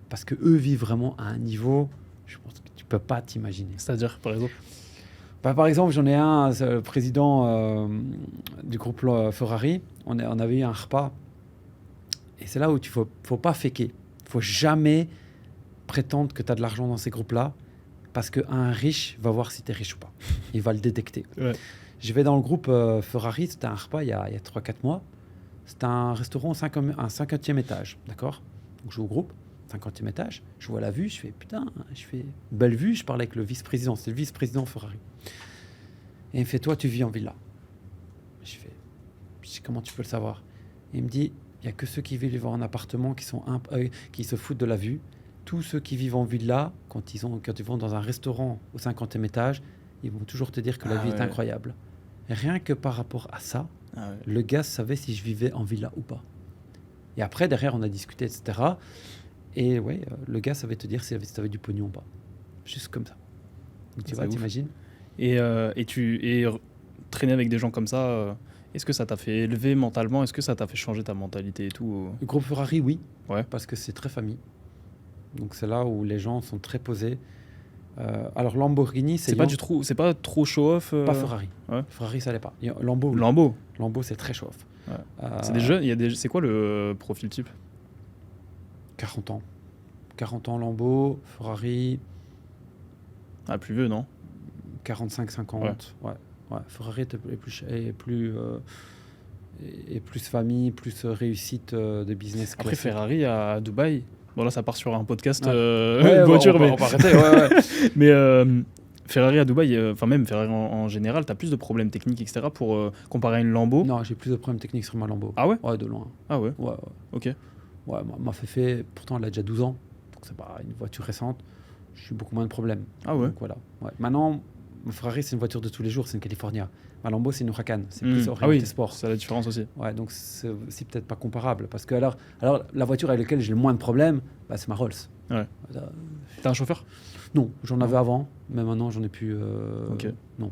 parce que eux vivent vraiment à un niveau, je pense que tu peux pas t'imaginer. c'est-à-dire, par exemple. Bah, par exemple, j'en ai un, c'est le président du groupe Ferrari. On avait eu un repas, et c'est là où faut pas faker. Faut jamais prétendre que tu as de l'argent dans ces groupes-là, parce qu'un riche va voir si tu es riche ou pas. Il va le détecter. Ouais. Je vais dans le groupe Ferrari, c'était un repas il y a 3-4 mois. C'était un restaurant un 50e étage, d'accord? Donc je vais au groupe, 50e étage, je vois la vue, je fais putain, belle vue, je parle avec le vice-président, c'est le vice-président Ferrari. Et il me fait, toi tu vis en villa. Je dis, comment tu peux le savoir? Et il me dit, il n'y a que ceux qui vivent en appartement qui se foutent de la vue. Tous ceux qui vivent en villa, quand ils vont dans un restaurant au 50e étage, ils vont toujours te dire que la Ah vie est ouais. incroyable. Et rien que par rapport à ça, Ah ouais. le gars savait si je vivais en villa ou pas. Et après, derrière, on a discuté, etc. Et ouais, le gars savait te dire si tu avais du pognon ou pas. Juste comme ça. Donc, tu C'est vois, ouf. t'imagines? Et traîner avec des gens comme ça, est-ce que ça t'a fait élever mentalement? Est-ce que ça t'a fait changer ta mentalité et tout? Le groupe Ferrari, oui. Ouais. Parce que c'est très famille. Donc c'est là où les gens sont très posés. Alors Lamborghini, C'est pas trop show-off. Pas Ferrari. Ouais. Ferrari, ça l'est pas. Lambo, oui. Lambo. Lambo, c'est très show-off. Ouais. C'est des jeunes. C'est quoi le profil type? 40 ans. 40 ans Lambo, Ferrari, Ah, plus vieux, non? 45-50. Ouais. Ferrari est plus famille, plus réussite de business. Après, classique. Ferrari à Dubaï. Bon, là, ça part sur un podcast Ouais, voiture, on va arrêter. Ouais. mais Ferrari à Dubaï, enfin même Ferrari en général, t'as plus de problèmes techniques, etc. pour comparer à une Lambo. Non, j'ai plus de problèmes techniques sur ma Lambo. Ah ouais? Ouais, de loin. Ah ouais, Ouais. ok. Ouais, ma Féfé, pourtant, elle a déjà 12 ans. Donc, c'est pas une voiture récente. Je suis beaucoup moins de problèmes. Ah ouais. Donc, voilà. Ouais. Maintenant, ma Ferrari, c'est une voiture de tous les jours. C'est une California. Ma Lambo, c'est une Huracan. C'est plus orienté Ah oui, sport. c'est la différence aussi. Ouais, donc c'est aussi peut-être pas comparable. Parce que alors, la voiture avec laquelle j'ai le moins de problèmes, bah, c'est ma Rolls. Ouais. Voilà. T'as un chauffeur? Non, j'en Non. avais avant, mais maintenant j'en ai plus. Ok. Non.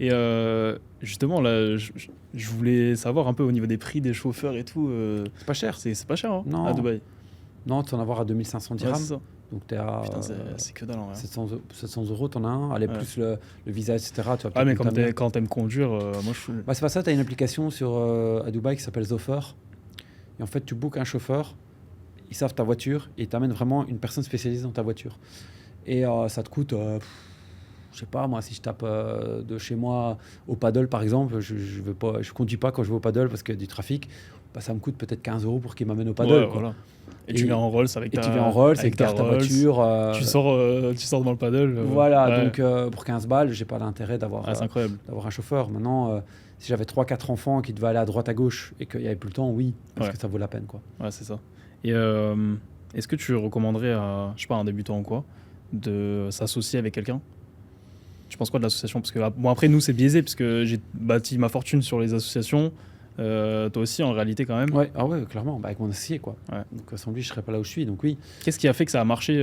Et justement, là, je voulais savoir un peu au niveau des prix des chauffeurs et tout. C'est pas cher. C'est pas cher hein, Non. à Dubaï. Non, tu en as avoir à 2500 Ouais, dirhams. c'est ça. Donc tu es à Putain, c'est que dalle en vrai. 700 euros, tu en as un. Allez, Ouais. plus le visa, etc. Tu vas Ah, peut-être mais monter à quand t'aimes conduire, moi je suis. Bah, c'est pas ça, tu as une application à Dubaï qui s'appelle Zofer. Et en fait, tu bookes un chauffeur, ils savent ta voiture et ils t'amènent vraiment une personne spécialisée dans ta voiture. Et ça te coûte, je sais pas, moi, si je tape de chez moi au paddle par exemple, je conduis pas quand je vais au paddle parce qu'il y a du trafic, bah, ça me coûte peut-être 15 euros pour qu'ils m'amènent au paddle. Ouais, Quoi. voilà. Et tu viens en Rolls avec Et ta tu viens en Rolls, avec éclaires ta Rolls. voiture. Tu sors devant le paddle. Voilà, ouais. donc pour 15 balles, j'ai pas l'intérêt d'avoir Ah, c'est incroyable. un chauffeur. Maintenant, si j'avais 3-4 enfants qui devaient aller à droite à gauche et qu'il n'y avait plus le temps, oui, parce Ouais. que ça vaut la peine. Quoi. Ouais, c'est ça. Et est-ce que tu recommanderais à, je sais pas, un débutant ou quoi, de s'associer avec quelqu'un? Tu penses quoi de l'association? Parce que bon, après, nous, c'est biaisé, parce que j'ai bâti ma fortune sur les associations. Toi aussi, en réalité, quand même. Ouais, ah ouais, clairement, bah, avec mon associé. Quoi. Ouais. Donc sans lui, je serais pas là où je suis. Donc oui. Qu'est-ce qui a fait que ça a marché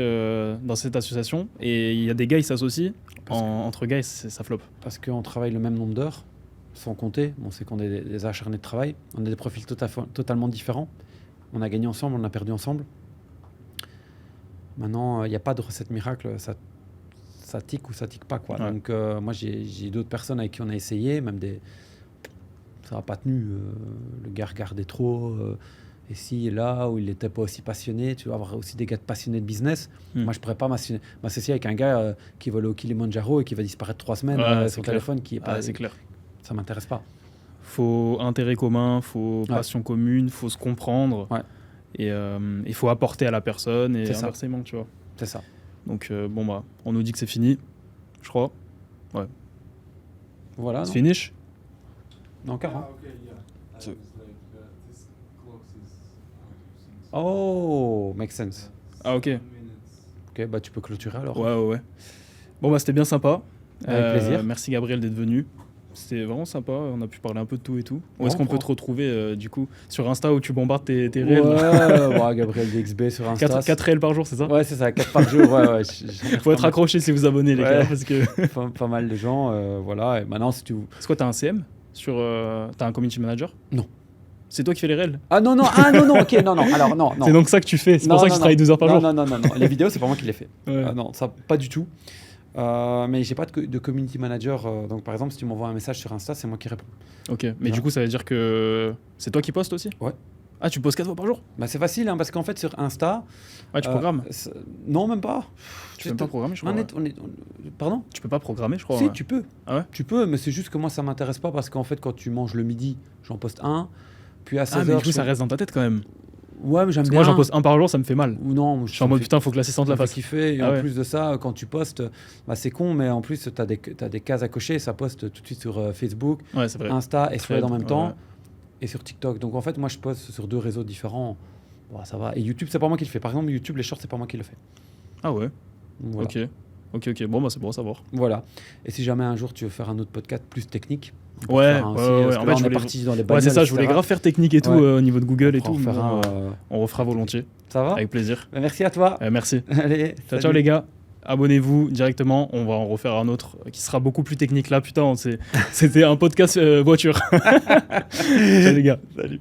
dans cette association? Et il y a des gars, ils s'associent. Entre gars, ça floppe. Parce qu'on travaille le même nombre d'heures, sans compter. On sait qu'on est des acharnés de travail. On a des profils totalement différents. On a gagné ensemble, on a perdu ensemble. Maintenant, il n'y a pas de recette miracle. Ça tique ou ça tique pas. Quoi. Ouais. Donc moi, j'ai d'autres personnes avec qui on a essayé, même des... Ça n'a pas tenu. Le gars regardait trop. Ici et là, où il n'était pas aussi passionné. Tu vas avoir aussi des gars passionnés de business. Moi, je ne pourrais pas m'associer avec un gars qui va aller au Kilimanjaro et qui va disparaître 3 semaines Ouais, sur c'est le clair. téléphone. Qui est pas, C'est clair. Ça ne m'intéresse pas. Faut intérêt commun, faut Ouais. passion commune, faut se comprendre. Ouais. Et il faut apporter à la personne et C'est ça. inversement, tu vois. C'est ça. Donc, bon, bah, on nous dit que c'est fini, je crois. Voilà. C'est Non, finish? non 40. okay, yeah. So- This clock is Oh, makes sense. Ah, ok. 10 minutes. Ok, bah tu peux clôturer alors. Ouais. Bon, bah, c'était bien sympa. Avec plaisir. Merci Gabriel d'être venu. C'était vraiment sympa. On a pu parler un peu de tout et tout. Où est-ce Ouais, qu'on peut te retrouver, du coup, sur Insta où tu bombardes tes Ouais, réels? ouais, Gabriel DXB sur Insta. 4 réels par jour, c'est ça? Ouais, c'est ça, 4 par jour. Ouais. Faut être accroché si vous abonnez, les Ouais. gars. Parce que... Pas mal de gens. Voilà. Et maintenant, si tu. C'est quoi, t'as un CM sur, t'as un community manager? Non. C'est toi qui fais les réels? Ah non, ok, non. Alors, non. C'est donc ça que tu fais. C'est pour ça que tu travailles 12 heures par jour. Non. Les vidéos, c'est pas moi qui les fais. Ouais. Non, ça, pas du tout. Mais j'ai pas de community manager. Donc, par exemple, si tu m'envoies un message sur Insta, c'est moi qui réponds. Ok, mais Ouais. du coup, ça veut dire que c'est toi qui postes aussi? Ouais. Ah, tu postes 4 fois par jour? Bah, c'est facile, hein, parce qu'en fait, sur Insta. Ouais, tu programmes. Non, même pas. Tu peux même pas programmer, je crois. ouais. Pardon? Tu peux pas programmer, je crois. Si, ouais. tu peux. Ah ouais? Tu peux, mais c'est juste que moi, ça m'intéresse pas parce qu'en fait, quand tu manges le midi, j'en poste un. Puis à 16h. Ah, mais du coup, ça reste dans ta tête quand même. Ouais, mais j'aime Parce que bien. moi, j'en poste un par jour, ça me fait mal. Ou non, Je suis en mode putain, faut que l'assistante la fasse. kiffer. Et Ah en ouais. plus de ça, quand tu postes, bah, c'est con, mais en plus, t'as des cases à cocher. Ça poste tout de suite sur Facebook, Ouais, c'est vrai. Insta et Thread en même temps. Ouais. Et sur TikTok. Donc en fait, moi, je poste sur 2 réseaux différents. Bon, ça va. Et YouTube, c'est pas moi qui le fais. Par exemple, YouTube, les shorts, c'est pas moi qui le fais. Ah ouais, Donc, voilà. ok. Ok, bon, bah c'est bon à savoir. Voilà. Et si jamais un jour tu veux faire un autre podcast plus technique, on peut Ouais, faire un aussi, ouais, parce en que fait, là, je on est voulais- parti dans les Ouais, bagnoles, c'est ça, je voulais etc. grave faire technique et tout Ouais. au niveau de Google et On tout. pourra en faire mais un, on refera volontiers. Ça va Avec plaisir. Merci à toi. Merci. Allez, Ciao, salut. les gars. Abonnez-vous directement. On va en refaire un autre qui sera beaucoup plus technique là. Putain, c'était un podcast voiture. Ciao les gars. Salut.